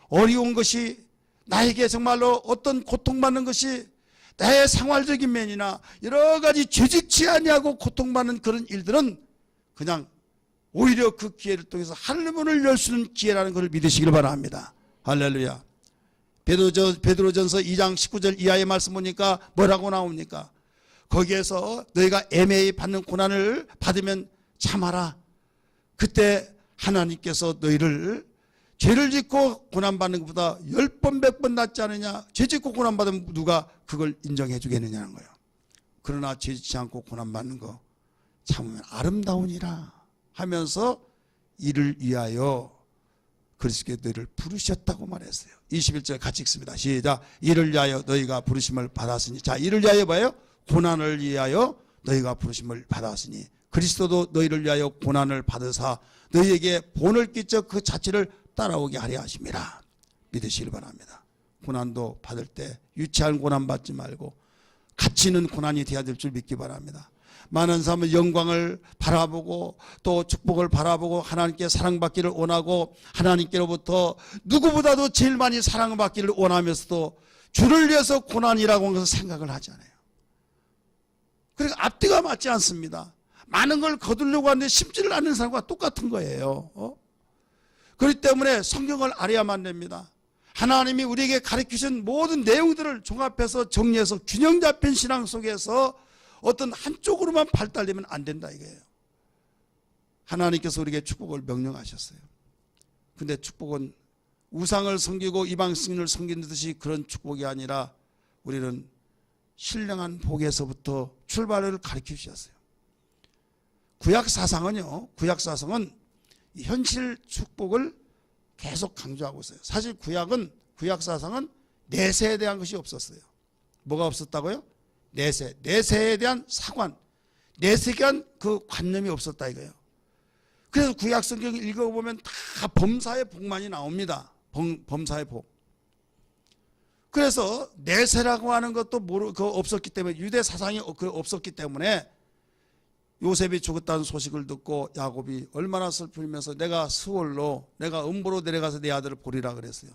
어려운 것이, 나에게 정말로 어떤 고통받는 것이 내 생활적인 면이나 여러 가지 죄짓지 아니하고 고통받는 그런 일들은 그냥 오히려 그 기회를 통해서 하늘 문을 열 수 있는 기회라는 것을 믿으시길 바랍니다. 할렐루야. 베드로전서 2장 19절 이하의 말씀 보니까 뭐라고 나옵니까? 거기에서 너희가 애매히 받는 고난을 받으면 참아라. 그때 하나님께서 너희를 죄를 짓고 고난받는 것보다 10번 100번 낫지 않느냐. 죄 짓고 고난받으면 누가 그걸 인정해 주겠느냐는 거예요. 그러나 죄 짓지 않고 고난받는 거 참으면 아름다우니라 하면서 이를 위하여 그리스도께 너희를 부르셨다고 말했어요. 21절 같이 읽습니다. 시작. 이를 위하여 너희가 부르심을 받았으니. 자, 이를 위하여 뭐예요? 고난을 위하여 너희가 부르심을 받았으니 그리스도도 너희를 위하여 고난을 받으사 너희에게 본을 끼쳐 그 자체를 따라오게 하려 하심이라. 믿으시길 바랍니다. 고난도 받을 때 유치한 고난 받지 말고 가치 있는 고난이 되어야 될 줄 믿기 바랍니다. 많은 사람은 영광을 바라보고 또 축복을 바라보고 하나님께 사랑받기를 원하고 하나님께로부터 누구보다도 제일 많이 사랑받기를 원하면서도 주를 위해서 고난이라고 하는 것을 생각을 하지 않아요. 그러니까 앞뒤가 맞지 않습니다. 많은 걸 거두려고 하는데 심지를 않는 사람과 똑같은 거예요. 그렇기 때문에 성경을 알아야만 됩니다. 하나님이 우리에게 가르치신 모든 내용들을 종합해서 정리해서 균형 잡힌 신앙 속에서 어떤 한쪽으로만 발달되면 안 된다 이거예요. 하나님께서 우리에게 축복을 명령하셨어요. 근데 축복은 우상을 섬기고 이방신을 섬기는 듯이 그런 축복이 아니라 우리는 신령한 복에서부터 출발을 가르쳐 주셨어요. 구약사상은요, 구약사상은 현실 축복을 계속 강조하고 있어요. 사실 구약사상은 내세에 대한 것이 없었어요. 뭐가 없었다고요? 내세에 대한 사관, 내세에 대한 그 관념이 없었다 이거예요. 그래서 구약 성경을 읽어보면 다 범사의 복만이 나옵니다. 범사의 복. 그래서 내세라고 하는 것도 없었기 때문에, 유대 사상이 없었기 때문에 요셉이 죽었다는 소식을 듣고 야곱이 얼마나 슬프면서 내가 스월로, 내가 음부로 내려가서 내 아들을 보리라 그랬어요.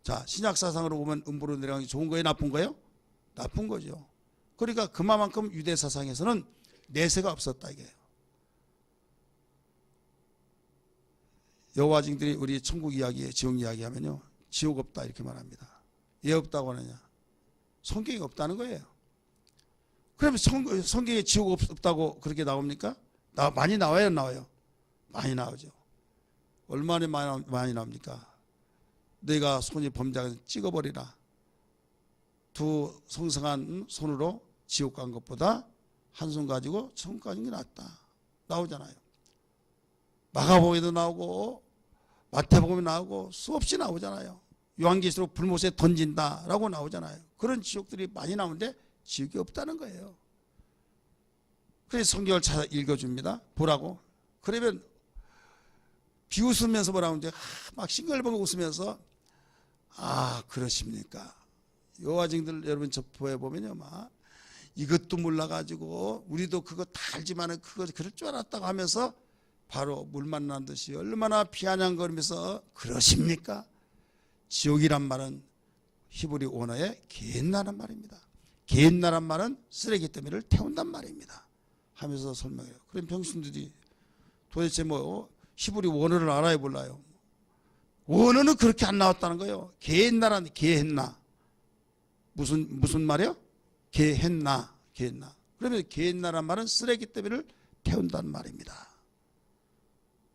자, 신약 사상으로 보면 음부로 내려가는 게 좋은 거예요, 나쁜 거예요? 나쁜 거죠. 그러니까 그만큼 유대 사상에서는 내세가 없었다 이게요. 여호와 증인들이 우리 천국 이야기, 지옥 이야기 하면요, 지옥 없다 이렇게 말합니다. 왜 없다고 하느냐? 성경이 없다는 거예요. 그러면 성경에 지옥 없다고 그렇게 나옵니까? 많이 나와요, 안 나와요? 많이 나오죠. 얼마나 많이 나옵니까? 너희가 손이 범죄하면 찍어버리라. 두 성성한 손으로 지옥 간 것보다 한숨 가지고 천국 가는 게 낫다 나오잖아요. 마가복음에도 나오고 마태복음에 나오고 수없이 나오잖아요. 요한계시록 불못에 던진다라고 나오잖아요. 그런 지옥들이 많이 나오는데 지옥이 없다는 거예요. 그래서 성경을 찾아 읽어줍니다. 보라고. 그러면 비웃으면서 보라고 이제 막 싱글벙글 웃으면서 아 그러십니까? 요 아징들 여러분 접해 보면요 막 이것도 몰라가지고 우리도 그거 다 알지만은 그거 그럴 줄 알았다고 하면서 바로 물 만난 듯이 얼마나 비아냥거리면서 그러십니까? 지옥이란 말은 히브리 원어의 겟나란 말입니다. 겟나란 말은 쓰레기 더미를 태운단 말입니다. 하면서 설명해요. 그럼 병신들이 도대체 뭐 히브리 원어를 알아야 몰라요. 원어는 그렇게 안 나왔다는 거예요. 겟나란 겟나 무슨 말이요? 겟나 그러면 겟나란 말은 쓰레기 더미를 태운다는 말입니다.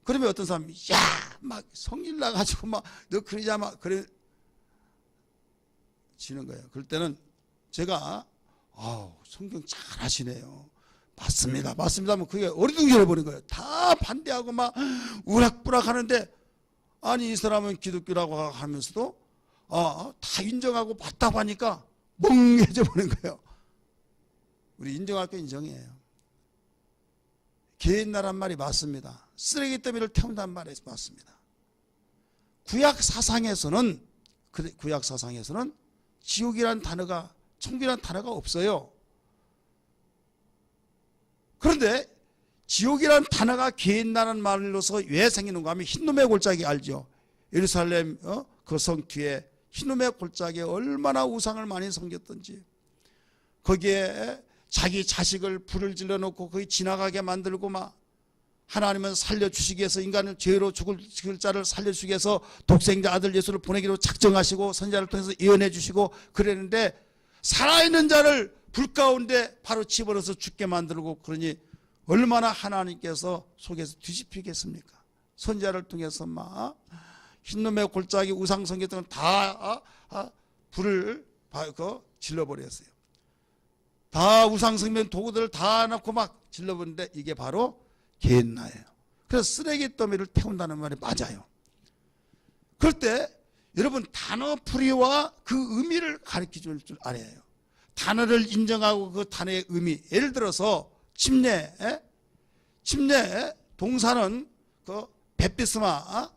그러면 어떤 사람이 막 성질 나가지고 막 너 그러자 막 그래 지는 거예요. 그럴 때는 제가 성경 잘 하시네요. 맞습니다. 하면 그게 어리둥절해 버린 거예요. 다 반대하고 막 우락부락 하는데 아니 이 사람은 기독교라고 하면서도 다 인정하고 맞다고 하니까 멍해져 버린 거예요. 우리 인정할 거 인정해요. 겟나란 말이 맞습니다. 쓰레기 더미를 태운다는 말이 맞습니다. 구약 사상에서는 지옥이란 단어가 천국이란 단어가 없어요. 그런데 지옥이란 단어가 겟나라는 말로서 왜 생기는가 하면 흰놈의 골짜기 알죠? 예루살렘 그 성 뒤에 흰놈의 골짜기에 얼마나 우상을 많이 섬겼던지 거기에 자기 자식을 불을 질러놓고 거기 지나가게 만들고 막 하나님은 살려주시기 위해서 인간을 죄로 죽을 자를 살려주시기 위해서 독생자 아들 예수를 보내기로 작정하시고 선지자를 통해서 예언해 주시고 그랬는데 살아있는 자를 불 가운데 바로 집어넣어서 죽게 만들고 그러니 얼마나 하나님께서 속에서 뒤집히겠습니까? 선지자를 통해서 막 흰놈의 골짜기 우상 섬겼던 다 불을 질러버렸어요. 다 우상 섬긴 도구들을 다 넣고 막 질러버렸는데 이게 바로 겟나예요. 그래서 쓰레기 더미를 태운다는 말이 맞아요. 그럴 때 여러분 단어 풀이와 그 의미를 가르쳐 줄 알아야 해요. 단어를 인정하고 그 단어의 의미. 예를 들어서 침례 동사는 그 베프티스마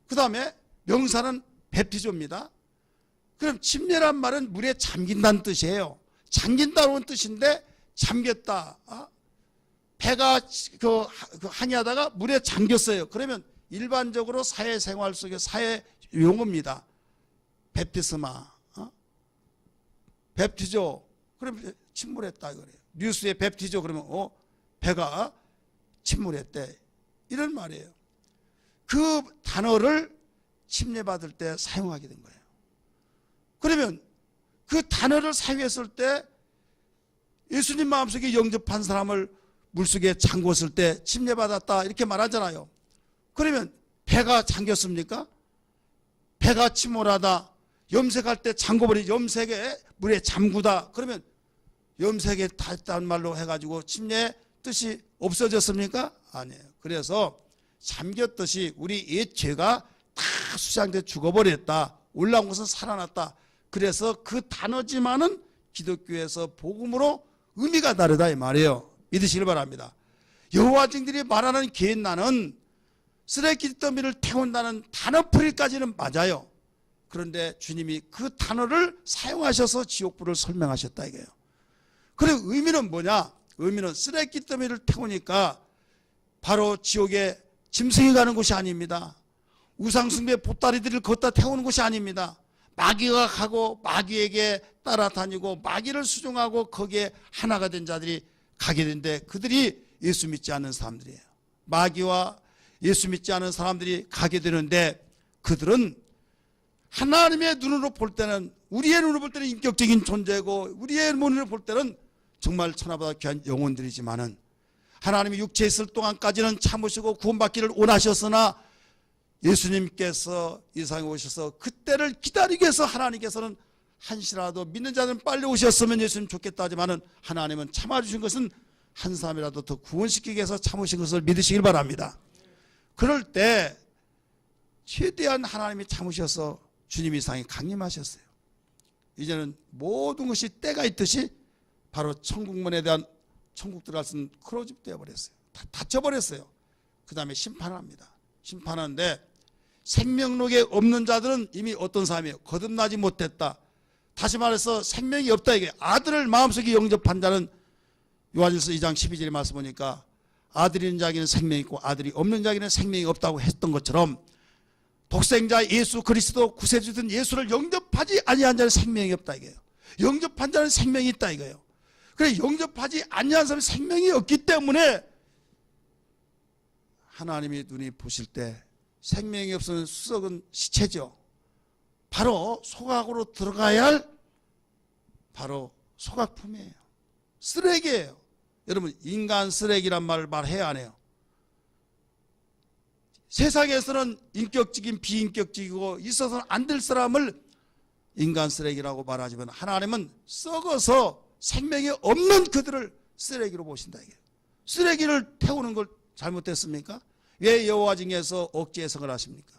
그 다음에 명사는 베프티조입니다. 그럼 침례란 말은 물에 잠긴다는 뜻이에요. 잠긴다는 뜻인데 잠겼다. 배가 항해하다가 물에 잠겼어요. 그러면 일반적으로 사회생활 속의 사회 용어입니다. 베프티스마, 베프티조. 그럼 침몰했다 그래요. 뉴스에 베프티조 그러면 배가 침몰했대 이런 말이에요. 그 단어를 침례받을 때 사용하게 된 거예요. 그러면 그 단어를 사용했을 때 예수님 마음속에 영접한 사람을 물속에 잠궜을 때 침례받았다 이렇게 말하잖아요. 그러면 배가 잠겼습니까? 배가 침몰하다 염색할 때 잠궈버린 염색에 물에 잠그다 그러면 염색에 닿았다는 말로 해가지고 침례의 뜻이 없어졌습니까? 아니에요. 그래서 잠겼듯이 우리 옛 죄가 다 수장돼 죽어버렸다. 올라온 것은 살아났다. 그래서 그 단어지만은 기독교에서 복음으로 의미가 다르다 이 말이에요. 믿으시길 바랍니다. 여호와 증들이 말하는 겟나는 쓰레기 더미를 태운다는 단어풀이까지는 맞아요. 그런데 주님이 그 단어를 사용하셔서 지옥불을 설명하셨다 이거예요. 그리고 의미는 뭐냐? 의미는 쓰레기 더미를 태우니까 바로 지옥에 짐승이 가는 곳이 아닙니다. 우상숭배 보따리들을 걷다 태우는 곳이 아닙니다. 마귀가 가고 마귀에게 따라다니고 마귀를 수종하고 거기에 하나가 된 자들이 가게 되는데 그들이 예수 믿지 않는 사람들이에요. 마귀와 예수 믿지 않은 사람들이 가게 되는데 그들은 하나님의 눈으로 볼 때는 우리의 눈으로 볼 때는 인격적인 존재고 우리의 눈으로 볼 때는 정말 천하보다 귀한 영혼들이지만은 하나님이 육체에 있을 동안까지는 참으시고 구원받기를 원하셨으나 예수님께서 이 세상에 오셔서 그때를 기다리기 위해서 하나님께서는 한시라도 믿는 자들은 빨리 오셨으면 예수님 좋겠다 하지만은 하나님은 참아주신 것은 한 사람이라도 더 구원시키기 위해서 참으신 것을 믿으시길 바랍니다. 그럴 때 최대한 하나님이 참으셔서 주님 이상이 강림하셨어요. 이제는 모든 것이 때가 있듯이 바로 천국문에 대한 천국 들어갈 수 있는 크로즈 되어버렸어요. 다 닫혀버렸어요. 그 다음에 심판을 합니다. 심판하는데 생명록에 없는 자들은 이미 어떤 사람이에요? 거듭나지 못했다. 다시 말해서 생명이 없다. 이게 아들을 마음속에 영접한 자는 요한일서 2장 12절에 말씀 보니까 아들이 있는 자에게는 생명이 있고 아들이 없는 자에게는 생명이 없다고 했던 것처럼 독생자 예수 그리스도 구세주든 예수를 영접하지 아니한 자는 생명이 없다 이거예요. 영접한 자는 생명이 있다 이거예요. 그래 영접하지 아니한 사람은 생명이 없기 때문에 하나님이 눈이 보실 때 생명이 없으면 썩은 시체죠. 바로 소각으로 들어가야 할 바로 소각품이에요. 쓰레기예요. 여러분 인간 쓰레기란 말을 말해야 안 해요. 세상에서는 인격적인 비인격적이고 있어서는 안 될 사람을 인간 쓰레기라고 말하지만 하나님은 썩어서 생명이 없는 그들을 쓰레기로 보신다 이게. 쓰레기를 태우는 걸 잘못했습니까? 왜 여호와 징에서 억지 해석을 하십니까?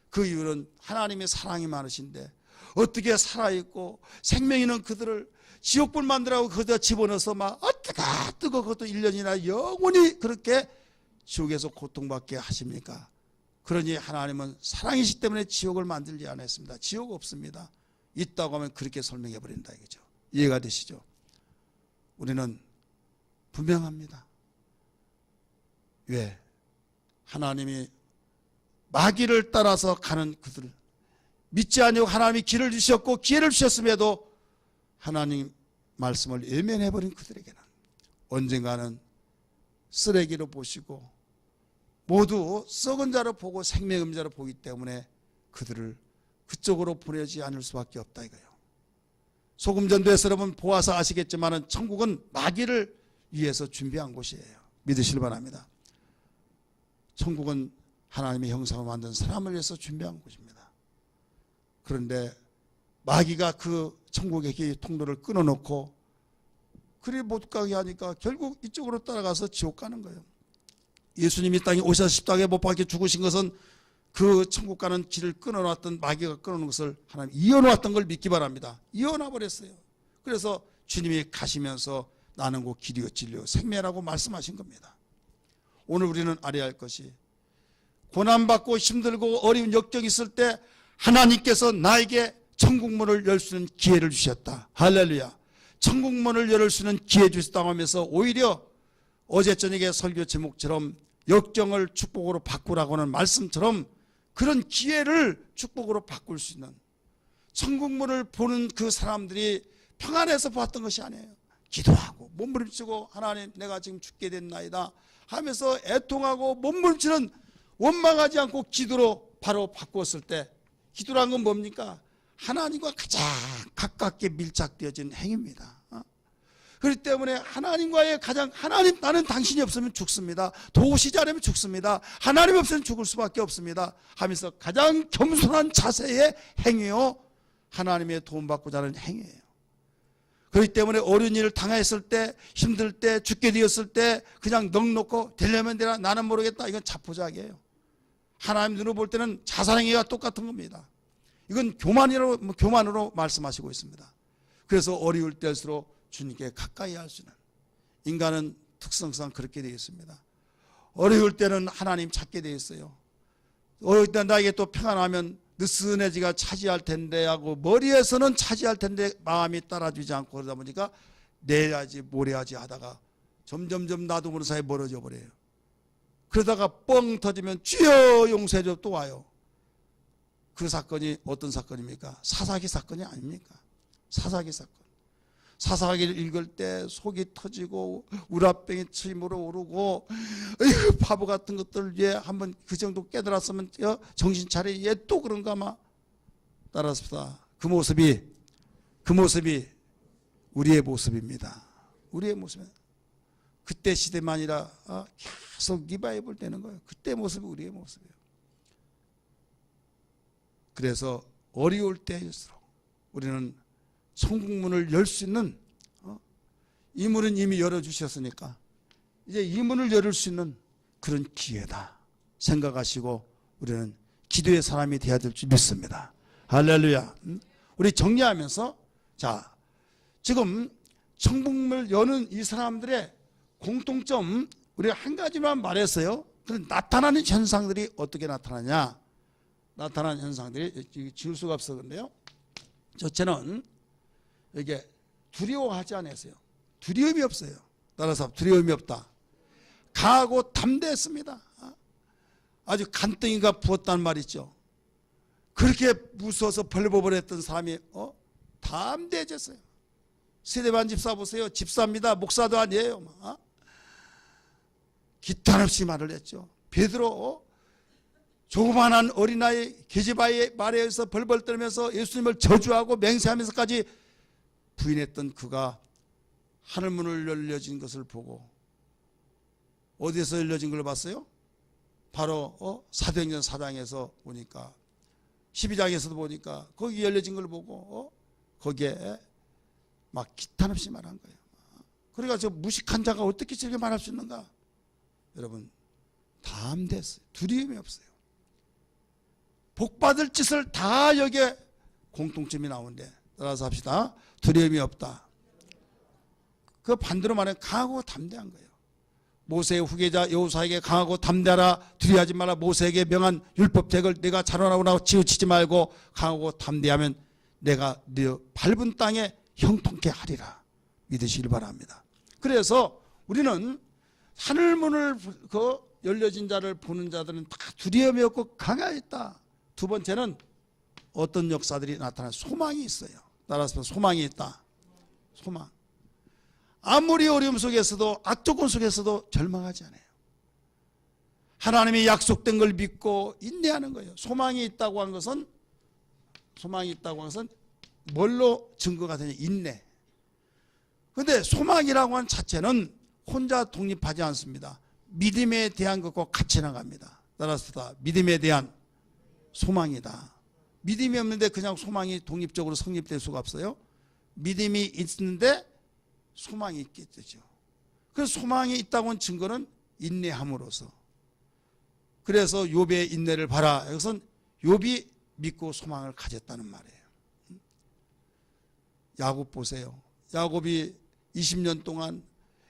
그 이유는 하나님의 사랑이 많으신데 어떻게 살아있고 생명 있는 그들을 지옥불 만들라고 거기다 집어넣어서 막 뜨거 그것도 1년이나 영원히 그렇게 지옥에서 고통받게 하십니까? 그러니 하나님은 사랑이시기 때문에 지옥을 만들지 않았습니다. 지옥 없습니다. 있다고 하면 그렇게 설명해 버린다 이거죠. 이해가 되시죠? 우리는 분명합니다. 왜? 하나님이 마귀를 따라서 가는 그들을 믿지 아니하고 하나님이 길을 주셨고 기회를 주셨음에도 하나님 말씀을 외면해버린 그들에게는 언젠가는 쓰레기로 보시고 모두 썩은 자로 보고 생명 없는 자로 보기 때문에 그들을 그쪽으로 보내지 않을 수밖에 없다 이거예요. 소금전도에서 여러분 보아서 아시겠지만 천국은 마귀를 위해서 준비한 곳이에요. 믿으시길 바랍니다. 천국은 하나님의 형상을 만든 사람을 위해서 준비한 곳입니다. 그런데 마귀가 그 천국의 길 통로를 끊어놓고 그리 못 가게 하니까 결국 이쪽으로 따라가서 지옥 가는 거예요. 예수님이 땅에 오셔서 십자가에 못 박혀 죽으신 것은 그 천국 가는 길을 끊어놨던 마귀가 끊어놓은 것을 하나님 이어놓았던 걸 믿기 바랍니다. 이어놔버렸어요. 그래서 주님이 가시면서 나는 곧 길이요 진리요 생명이라고 말씀하신 겁니다. 오늘 우리는 알아야 할 것이 고난받고 힘들고 어려운 역경이 있을 때 하나님께서 나에게 천국문을 열 수 있는 기회를 주셨다. 할렐루야. 천국문을 열 수 있는 기회 주셨다고 하면서 오히려 어제 저녁에 설교 제목처럼 역경을 축복으로 바꾸라고 하는 말씀처럼 그런 기회를 축복으로 바꿀 수 있는 천국문을 보는 그 사람들이 평안해서 보았던 것이 아니에요. 기도하고 몸부림치고 하나님 내가 지금 죽게 됐나이다 하면서 애통하고 몸부림치는 원망하지 않고 기도로 바로 바꾸었을 때 기도란 건 뭡니까? 하나님과 가장 가깝게 밀착되어진 행위입니다. 그렇기 때문에 하나님과의 가장 하나님 나는 당신이 없으면 죽습니다. 도우시지 않으면 죽습니다. 하나님 없으면 죽을 수밖에 없습니다 하면서 가장 겸손한 자세의 행위요 하나님의 도움받고자 하는 행위예요. 그렇기 때문에 어려운 일을 당했을 때 힘들 때 죽게 되었을 때 그냥 넉놓고 되려면 되나 나는 모르겠다 이건 자포자기예요. 하나님 눈으로 볼 때는 자살행위가 똑같은 겁니다. 이건 교만으로 말씀하시고 있습니다. 그래서 어려울 때일수록 주님께 가까이 할 수 있는 인간은 특성상 그렇게 되어 있습니다. 어려울 때는 하나님 찾게 되어 있어요. 어려울 때 나에게 또 평안하면 느슨해지가 차지할 텐데 하고 머리에서는 차지할 텐데 마음이 따라주지 않고 그러다 보니까 내야지 모래야지 하다가 점점점 나도 모르는 사이에 멀어져 버려요. 그러다가 뻥 터지면 주여 용서해줘 또 와요. 그 사건이 어떤 사건입니까? 사사기 사건이 아닙니까? 사사기 사건. 사사기를 읽을 때 속이 터지고 우라병이 침으로 오르고 에휴, 바보 같은 것들 얘 한번 그 정도 깨달았으면 정신 차려 얘 또 그런가 마 따라서 그 모습이 우리의 모습입니다. 우리의 모습입니다. 그때 시대만 아니라 계속 리바이벌 되는 거예요. 그때 모습이 우리의 모습이에요. 그래서 어려울 때일수록 우리는 천국문을 열 수 있는 이 문은 이미 열어주셨으니까 이제 이 문을 열을 수 있는 그런 기회다 생각하시고 우리는 기도의 사람이 되어야 될 줄 믿습니다. 할렐루야. 우리 정리하면서 자, 지금 천국문을 여는 이 사람들의 공통점 우리가 한 가지만 말했어요. 나타나는 현상들이 어떻게 나타나냐. 나타나는 현상들이 지울 수가 없어. 근데요, 첫째는 이게 두려워하지 않았어요. 두려움이 없어요. 따라서 두려움이 없다. 강하고 담대했습니다. 아주 간덩이가 부었단 말이죠. 그렇게 무서워서 벌벌했던 사람이 담대해졌어요. 스데반 집사 보세요. 집사입니다. 목사도 아니에요. 기탄 없이 말을 했죠. 베드로 조그만한 어린아이 계집아이의 말에 의해서 벌벌 떨면서 예수님을 저주하고 맹세하면서까지 부인했던 그가 하늘문을 열려진 것을 보고 어디에서 열려진 걸 봤어요? 바로 사도행전 4장에서 보니까 12장에서도 보니까 거기 열려진 걸 보고 거기에 막 기탄 없이 말한 거예요. 그러니까 저 무식한 자가 어떻게 저렇게 말할 수 있는가? 여러분 담대했어요. 두려움이 없어요. 복받을 짓을 다 여기에 공통점이 나오는데 따라서 합시다. 두려움이 없다. 그 반대로 말하면 강하고 담대한 거예요. 모세의 후계자 여호수아에게 강하고 담대하라, 두려워하지 마라, 모세에게 명한 율법책을 내가 자라나고 치우치지 말고 강하고 담대하면 내가 네 밟은 땅에 형통케 하리라 믿으시길 바랍니다. 그래서 우리는 하늘문을 열려진 자를 보는 자들은 다 두려움이 없고 강하였다. 두 번째는 어떤 역사들이 나타나 소망이 있어요. 따라서 소망이 있다. 소망. 아무리 어려움 속에서도 악조건 속에서도 절망하지 않아요. 하나님이 약속된 걸 믿고 인내하는 거예요. 소망이 있다고 한 것은 뭘로 증거가 되냐? 인내. 그런데 소망이라고 하는 자체는 혼자 독립하지 않습니다. 믿음에 대한 것과 같이 나갑니다. 따라서 믿음에 대한 소망이다. 믿음이 없는데 그냥 소망이 독립적으로 성립될 수가 없어요. 믿음이 있는데 소망이 있겠죠. 그래서 소망이 있다고 하는 증거는 인내함으로써. 그래서 욥의 인내를 봐라. 이것은 욥이 믿고 소망을 가졌다는 말이에요. 야곱 보세요. 야곱이 20년 동안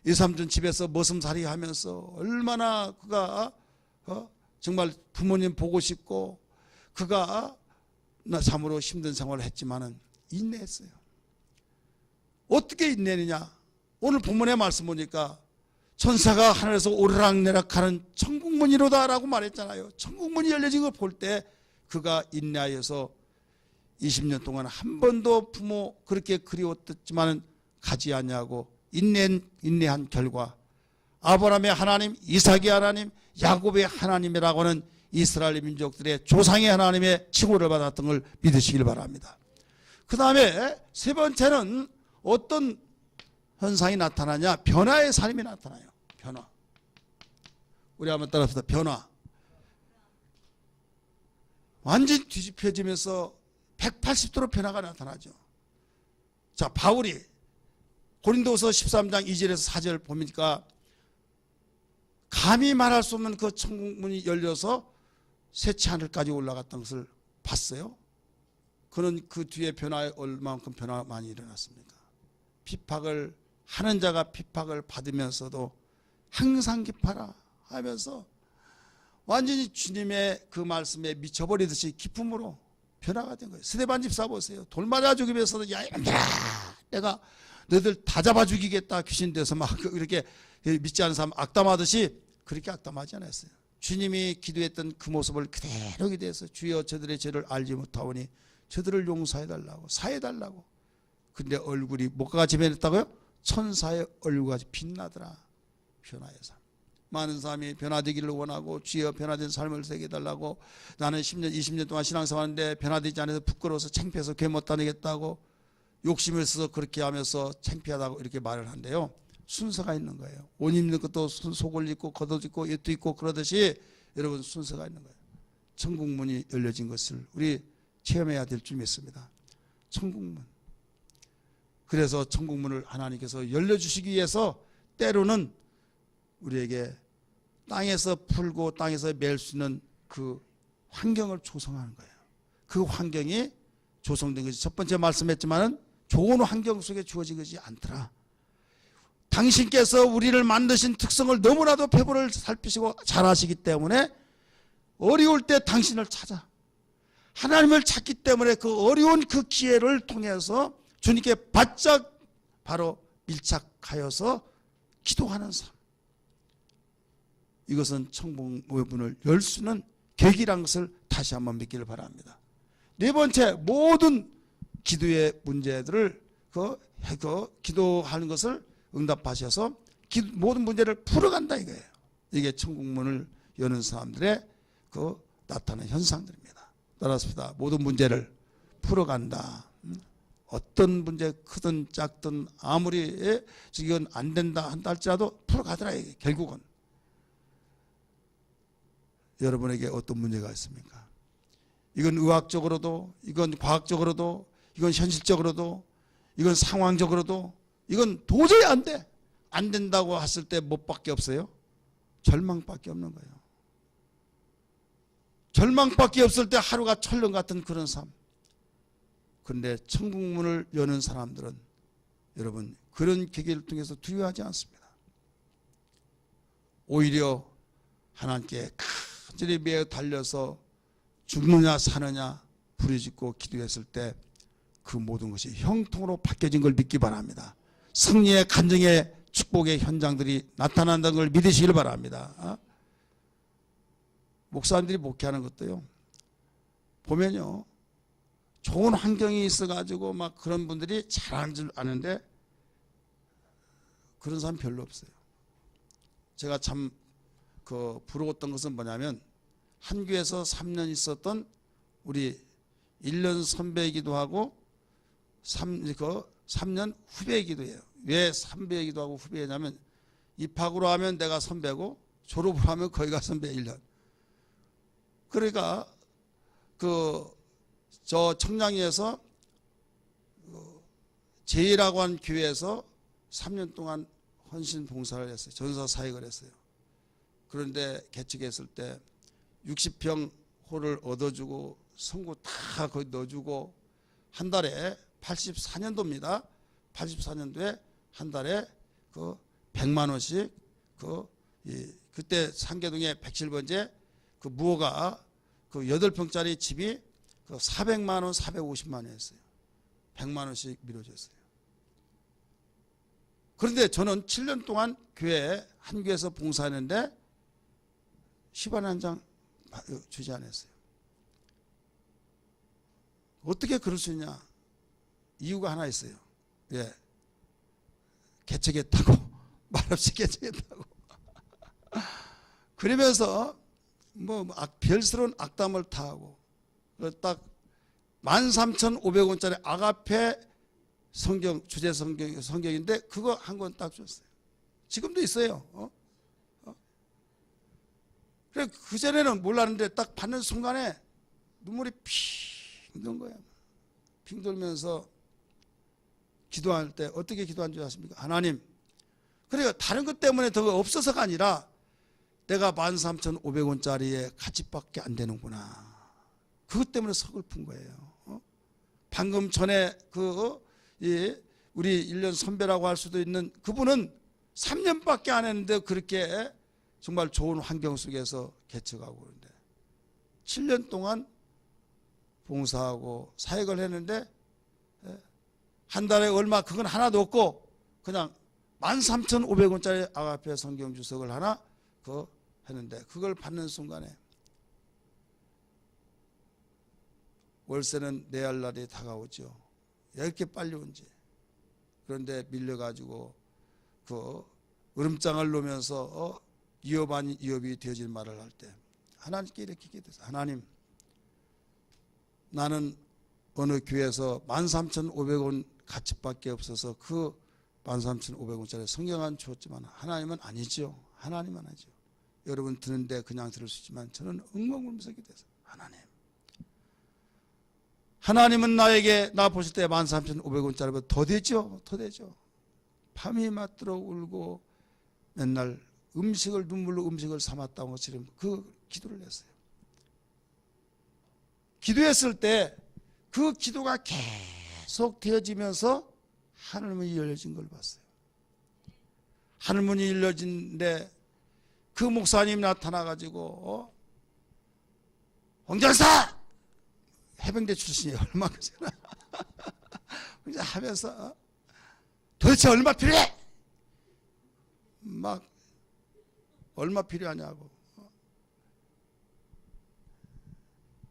이삼촌 집에서 머슴살이 하면서 얼마나 그가 정말 부모님 보고 싶고 그가 참으로 힘든 생활을 했지만은 인내했어요. 어떻게 인내느냐? 오늘 본문의 말씀 보니까 천사가 하늘에서 오르락내락하는 천국문이로다 라고 말했잖아요. 천국문이 열려진 걸 볼 때 그가 인내하여서 20년 동안 한 번도 부모 그렇게 그리웠지만은 가지 않냐고 인내한 결과 아브라함의 하나님, 이삭의 하나님, 야곱의 하나님이라고 하는 이스라엘 민족들의 조상의 하나님의 칭호를 받았던 걸 믿으시길 바랍니다. 그 다음에 세 번째는 어떤 현상이 나타나냐? 변화의 삶이 나타나요. 변화. 우리 한번 따라합시다. 변화. 완전히 뒤집혀지면서 180도로 변화가 나타나죠. 자, 바울이 고린도서 13장 2절에서 4절 보니까 감히 말할 수 없는 그 천국문이 열려서 셋째 하늘까지 올라갔던 것을 봤어요. 그는 그 뒤에 변화에 얼마만큼 변화가 많이 일어났습니까? 핍박을 하는 자가 핍박을 받으면서도 항상 기뻐라 하면서 완전히 주님의 그 말씀에 미쳐버리듯이 기쁨으로 변화가 된 거예요. 스데반 집사 보세요. 돌 맞아 죽이면서도 야 이놈들아 내가 너희들 다 잡아 죽이겠다 귀신 돼서 막 이렇게 믿지 않는 사람 악담하듯이 그렇게 악담하지 않았어요. 주님이 기도했던 그 모습을 그대로 기도해서 주여 저들의 죄를 알지 못하오니 저들을 용서해달라고 사해달라고. 근데 얼굴이 뭐가 같이 변했다고요? 천사의 얼굴같이 빛나더라. 변화의 삶. 많은 사람이 변화되기를 원하고 주여 변화된 삶을 새겨달라고 나는 10년 20년 동안 신앙생활하는데 변화되지 않아서 부끄러워서 창피해서 궤 못 다니겠다고 욕심을 써서 그렇게 하면서 창피하다고 이렇게 말을 한대요. 순서가 있는 거예요. 옷 입는 것도 속을 입고 겉옷 입고 옷도 입고 그러듯이 여러분 순서가 있는 거예요. 천국문이 열려진 것을 우리 체험해야 될 줄 믿습니다. 천국문. 그래서 천국문을 하나님께서 열려주시기 위해서 때로는 우리에게 땅에서 풀고 땅에서 맬 수 있는 그 환경을 조성하는 거예요. 그 환경이 조성된 것이 첫 번째 말씀했지만은 좋은 환경 속에 주어진 것이 않더라. 당신께서 우리를 만드신 특성을 너무나도 배부를 살피시고 잘 아시기 때문에 어려울 때 당신을 찾아 하나님을 찾기 때문에 그 어려운 그 기회를 통해서 주님께 바짝 바로 밀착하여서 기도하는 삶. 이것은 천국문을 열 수 있는 계기란 것을 다시 한번 믿기를 바랍니다. 네 번째, 모든 기도의 문제들을 기도하는 것을 응답하셔서 모든 문제를 풀어간다 이거예요. 이게 천국문을 여는 사람들의 나타나는 현상들입니다. 따라서 모든 문제를 풀어간다. 어떤 문제 크든 작든 아무리 이건 안 된다 한다 할지라도 풀어가더라 이게 결국은. 여러분에게 어떤 문제가 있습니까? 이건 의학적으로도, 이건 과학적으로도, 이건 현실적으로도, 이건 상황적으로도, 이건 도저히 안 돼. 안 된다고 했을 때 뭐밖에 없어요? 절망밖에 없는 거예요. 절망밖에 없을 때 하루가 철령 같은 그런 삶. 그런데 천국문을 여는 사람들은 여러분 그런 계기를 통해서 두려워하지 않습니다. 오히려 하나님께 간절히 매어 달려서 죽느냐 사느냐 부르짖고 기도했을 때 그 모든 것이 형통으로 바뀌어진 걸 믿기 바랍니다. 승리의 간증의 축복의 현장들이 나타난다는 걸 믿으시길 바랍니다. 목사님들이 목회하는 것도요 보면요 좋은 환경이 있어가지고 막 그런 분들이 잘하는 줄 아는데 그런 사람 별로 없어요. 제가 참 부러웠던 것은 뭐냐면 한 교회에서 3년 있었던 우리 1년 선배이기도 하고 3년 후배이기도 해요. 왜 선배이기도 하고 후배냐면 입학으로 하면 내가 선배고 졸업으로 하면 거기가 선배 1년. 그러니까 저 청량리에서 제이라고 한 교회에서 3년 동안 헌신 봉사를 했어요. 전사 사역을 했어요. 그런데 개척했을 때 60평 홀을 얻어주고 성구 다 거기 넣어주고 한 달에 84년도입니다. 84년도에 한 달에 100만 원씩 그때 상계동의 107번째 무허가 8평짜리 집이 400만 원, 450만 원이었어요. 100만 원씩 밀어줬어요. 그런데 저는 7년 동안 한 교회에서 봉사했는데 10원 한 장 주지 않았어요. 어떻게 그럴 수 있냐? 이유가 하나 있어요. 예. 개척했다고 말없이 개척했다고 그러면서 별스러운 악담을 타하고 딱 13,500원짜리 아가페 성경 주제 성경인데 그거 한 권 딱 줬어요. 지금도 있어요. 그래 그전에는 몰랐는데 딱 받는 순간에 눈물이 핑 도는 거야. 핑 돌면서 기도할 때 어떻게 기도한 줄 아십니까? 하나님, 그래요. 다른 것 때문에 더 없어서가 아니라 내가 13,500원짜리에 가치밖에 안 되는구나. 그것 때문에 서글픈 거예요. 방금 전에 우리 1년 선배라고 할 수도 있는 그분은 3년밖에 안 했는데 그렇게 정말 좋은 환경 속에서 개척하고 그러는데 7년 동안 봉사하고 사역을 했는데 한 달에 얼마 그건 하나도 없고 그냥 13,500원짜리 아가페 성경 주석을 하나 했는데 그걸 받는 순간에 월세는 내야 할 날이 다가오죠. 왜 이렇게 빨리 온지. 그런데 밀려가지고 으름장을 놓으면서 이업 아닌 이업이 되어질 말을 할 때 하나님께 이렇게 기도했어요. 하나님, 나는 어느 교회에서 13,500원 가치밖에 없어서 그 13,500원짜리 성경 한 줬지만 하나님은 아니죠. 하나님은 아니죠. 여러분 듣는데 그냥 들을 수 있지만 저는 엉엉 울면서 기도했어요. 하나님은 나에게 나 보실 때 13,500원짜리보다 더 되죠. 더 되죠. 밤이 맞도록 울고 맨날 음식을 눈물로 음식을 삼았다고 지금 그 기도를 했어요. 기도했을 때 그 기도가 계속 되어지면서 하늘문이 열려진 걸 봤어요. 하늘문이 열려진데 그 목사님이 나타나가지고 홍장사! 해병대 출신이 얼마 그잖아. 하면서 도대체 얼마 필요해? 막 얼마 필요하냐고.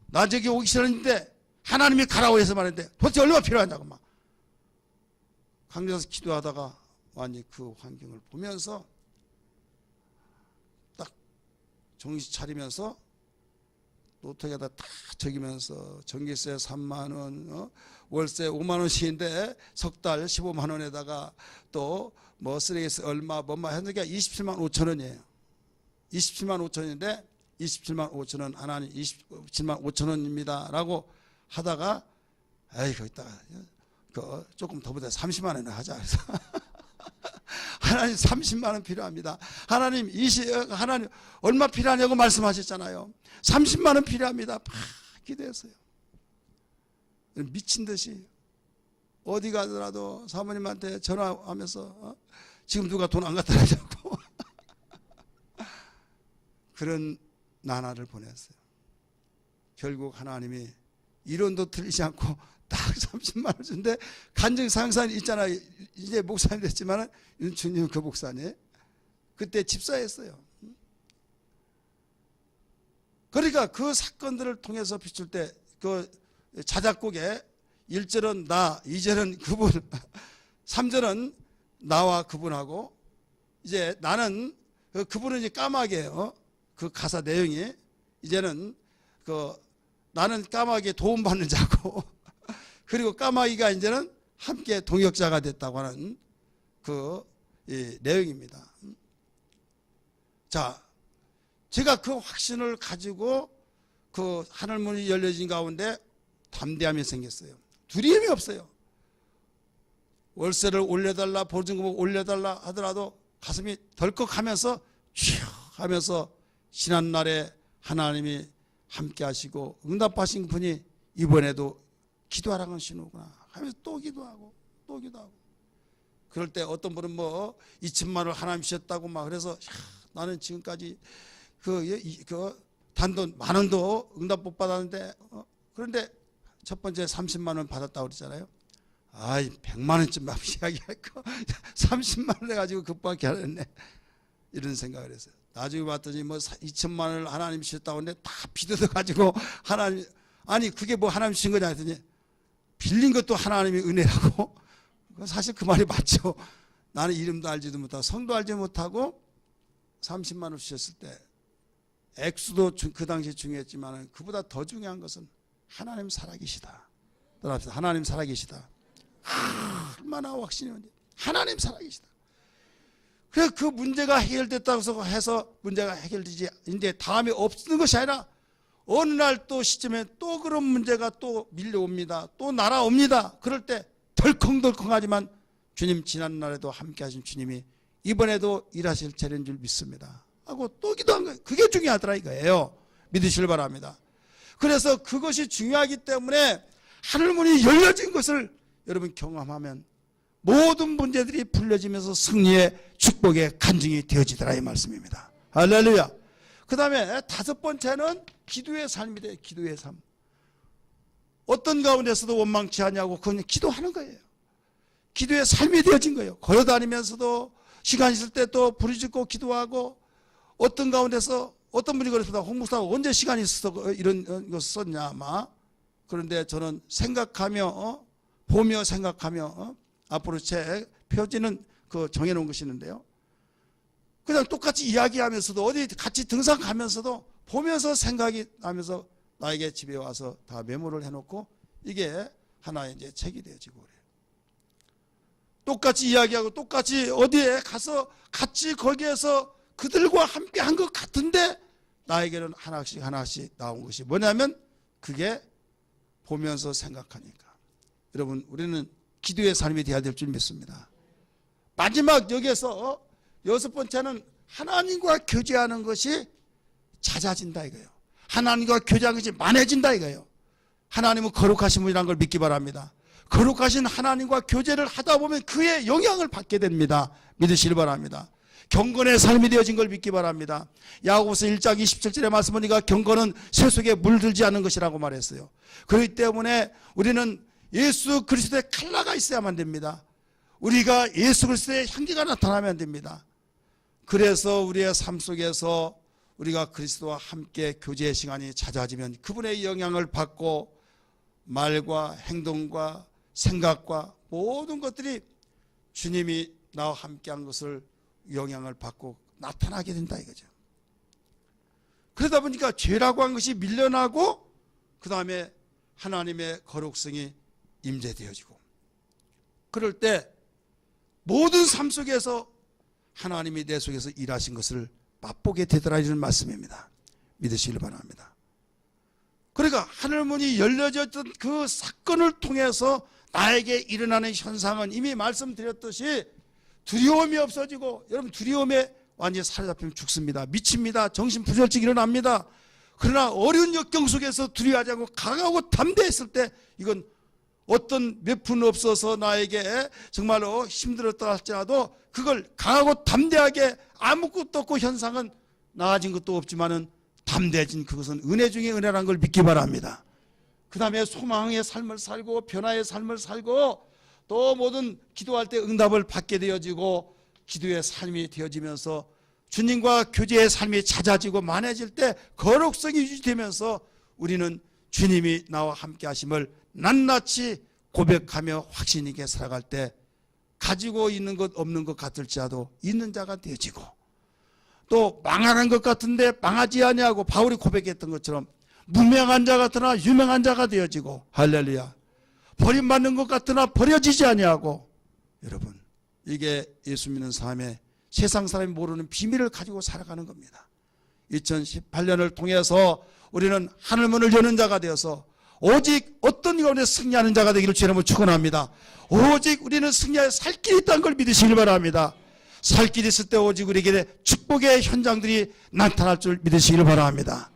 나 저기 오기 싫었는데 하나님이 가라고 해서 말했는데 도대체 얼마 필요하냐고 막 강제해서 기도하다가 완전히 그 환경을 보면서 딱 정신 차리면서 노트에다 다 적이면서 전기세 3만 원, 월세 5만 원씩인데 석 달 15만 원에다가 또 뭐 쓰레기세 얼마 뭐마 했는데 27만 5천 원이에요. 27만 5천 원인데 27만 5천 원 하나님 27만 5천 원입니다 라고 하다가 에이 거기다가 조금 더 보다 30만 원을 하자 그래서 하나님 30만 원 필요합니다. 하나님 하나님 얼마 필요하냐고 말씀하셨잖아요. 30만 원 필요합니다. 막 기도했어요. 미친 듯이 어디 가더라도 사모님한테 전화하면서 지금 누가 돈 안 갖다 주냐고 그런 나날을 보냈어요. 결국 하나님이 이론도 틀리지 않고 딱 30만 원 준데 간증 상산이 있잖아요. 이제 목사님 됐지만 윤춘님 그 목사님 그때 집사했어요. 그러니까 그 사건들을 통해서 비출 때 그 자작곡에 1절은 나, 2절은 그분, 3절은 나와 그분하고 이제 나는 그분은 이제 까마귀예요. 그 가사 내용이 이제는 그 나는 까마귀에 도움받는 자고 그리고 까마귀가 이제는 함께 동역자가 됐다고 하는 그 내용입니다. 자, 제가 그 확신을 가지고 그 하늘문이 열려진 가운데 담대함이 생겼어요. 두려움이 없어요. 월세를 올려달라 보증금을 올려달라 하더라도 가슴이 덜컥하면서 휘 하면서 지난날에 하나님이 함께 하시고 응답하신 분이 이번에도 기도하라는 신호구나 하면서 또 기도하고 또 기도하고 그럴 때 어떤 분은 뭐 2천만 원을 하나님 주셨다고 막 그래서 나는 지금까지 그 단돈 10,000원도 응답 못 받았는데 그런데 첫 번째 30만 원 받았다고 그랬잖아요. 아이 100만 원쯤 막 이야기할 거 30만 원 해가지고 급박히 하랬네 이런 생각을 했어요. 나중에 봤더니 뭐 2천만 원을 하나님 주셨다고 하는데 다 빚어가지고 하나님 아니 그게 뭐 하나님 주신 거냐 했더니 빌린 것도 하나님의 은혜라고 사실 그 말이 맞죠. 나는 이름도 알지도 못하고 성도 알지 못하고 30만 원 주셨을 때 액수도 그 당시에 중요했지만 그보다 더 중요한 것은 하나님 살아계시다. 따라합시다. 하나님 살아계시다. 얼마나 확신이 오는지 하나님 살아계시다. 그래서 그 문제가 해결됐다고 해서 문제가 해결되지 이제 다음에 없는 것이 아니라 어느 날 또 시점에 또 그런 문제가 또 밀려옵니다. 또 날아옵니다. 그럴 때 덜컹덜컹하지만 주님 지난날에도 함께 하신 주님이 이번에도 일하실 차례인 줄 믿습니다 하고 또 기도한 거예요. 그게 중요하더라 이거예요. 믿으시길 바랍니다. 그래서 그것이 중요하기 때문에 하늘문이 열려진 것을 여러분 경험하면 모든 문제들이 풀려지면서 승리의 축복의 간증이 되어지더라 이 말씀입니다. 할렐루야. 그 다음에 5번째는 기도의 삶이 돼요. 기도의 삶. 어떤 가운데서도 원망치 않냐고 그건 기도하는 거예요. 기도의 삶이 되어진 거예요. 걸어다니면서도 시간 있을 때 또 부르짖고 기도하고 어떤 가운데서 어떤 분이 그랬습니다. 홍 목사가 언제 시간이 있어서 이런 거 썼냐 아마. 그런데 저는 생각하며 보며 생각하며 앞으로 제 표지는 그 정해놓은 것이 있는데요. 그냥 똑같이 이야기하면서도 어디 같이 등산 가면서도 보면서 생각이 나면서 나에게 집에 와서 다 메모를 해놓고 이게 하나의 이제 책이 되어지고 그래요. 똑같이 이야기하고 똑같이 어디에 가서 같이 거기에서 그들과 함께 한 것 같은데 나에게는 하나씩 하나씩 나온 것이 뭐냐면 그게 보면서 생각하니까 여러분 우리는 기도의 삶이 되어야 될 줄 믿습니다. 마지막 여기에서 여섯 번째는 하나님과 교제하는 것이 잦아진다 이거예요. 하나님과 교제하는 것이 많아진다 이거예요. 하나님은 거룩하신 분이라는 걸 믿기 바랍니다. 거룩하신 하나님과 교제를 하다 보면 그의 영향을 받게 됩니다. 믿으시길 바랍니다. 경건의 삶이 되어진 걸 믿기 바랍니다. 야고보서 1장 27절의 말씀은 우리가 경건은 쇠 속에 물들지 않는 것이라고 말했어요. 그렇기 때문에 우리는 예수 그리스도의 칼라가 있어야만 됩니다. 우리가 예수 그리스도의 향기가 나타나면 됩니다. 그래서 우리의 삶 속에서 우리가 그리스도와 함께 교제의 시간이 잦아지면 그분의 영향을 받고 말과 행동과 생각과 모든 것들이 주님이 나와 함께한 것을 영향을 받고 나타나게 된다 이거죠. 그러다 보니까 죄라고 한 것이 밀려나고 그 다음에 하나님의 거룩성이 임재되어지고 그럴 때 모든 삶 속에서 하나님이 내 속에서 일하신 것을 맛보게 되더라는 말씀입니다. 믿으시길 바랍니다. 그러니까 하늘문이 열려졌던 그 사건을 통해서 나에게 일어나는 현상은 이미 말씀드렸듯이 두려움이 없어지고 여러분 두려움에 완전히 사로잡히면 죽습니다. 미칩니다. 정신부절증 일어납니다. 그러나 어려운 역경 속에서 두려워하지 않고 강하고 담대했을 때 이건 어떤 몇 푼 없어서 나에게 정말로 힘들었다 할지라도 그걸 강하고 담대하게 아무것도 없고 현상은 나아진 것도 없지만은 담대해진 그것은 은혜 중에 은혜라는 걸 믿기 바랍니다. 그 다음에 소망의 삶을 살고 변화의 삶을 살고 또 모든 기도할 때 응답을 받게 되어지고 기도의 삶이 되어지면서 주님과 교제의 삶이 잦아지고 많아질 때 거룩성이 유지되면서 우리는 주님이 나와 함께 하심을 낱낱이 고백하며 확신 있게 살아갈 때 가지고 있는 것 없는 것 같을지라도 있는 자가 되어지고 또 망하는 것 같은데 망하지 아니하고 바울이 고백했던 것처럼 무명한 자 같으나 유명한 자가 되어지고 할렐루야 버림받는 것 같으나 버려지지 아니하고 여러분 이게 예수 믿는 삶의 세상 사람이 모르는 비밀을 가지고 살아가는 겁니다. 2018년을 통해서 우리는 하늘문을 여는 자가 되어서 오직 어떤 가운데 승리하는 자가 되기를 주님으로 축원합니다. 오직 우리는 승리하여 살 길이 있다는 걸 믿으시길 바랍니다. 살 길이 있을 때 오직 우리에게 축복의 현장들이 나타날 줄 믿으시길 바랍니다.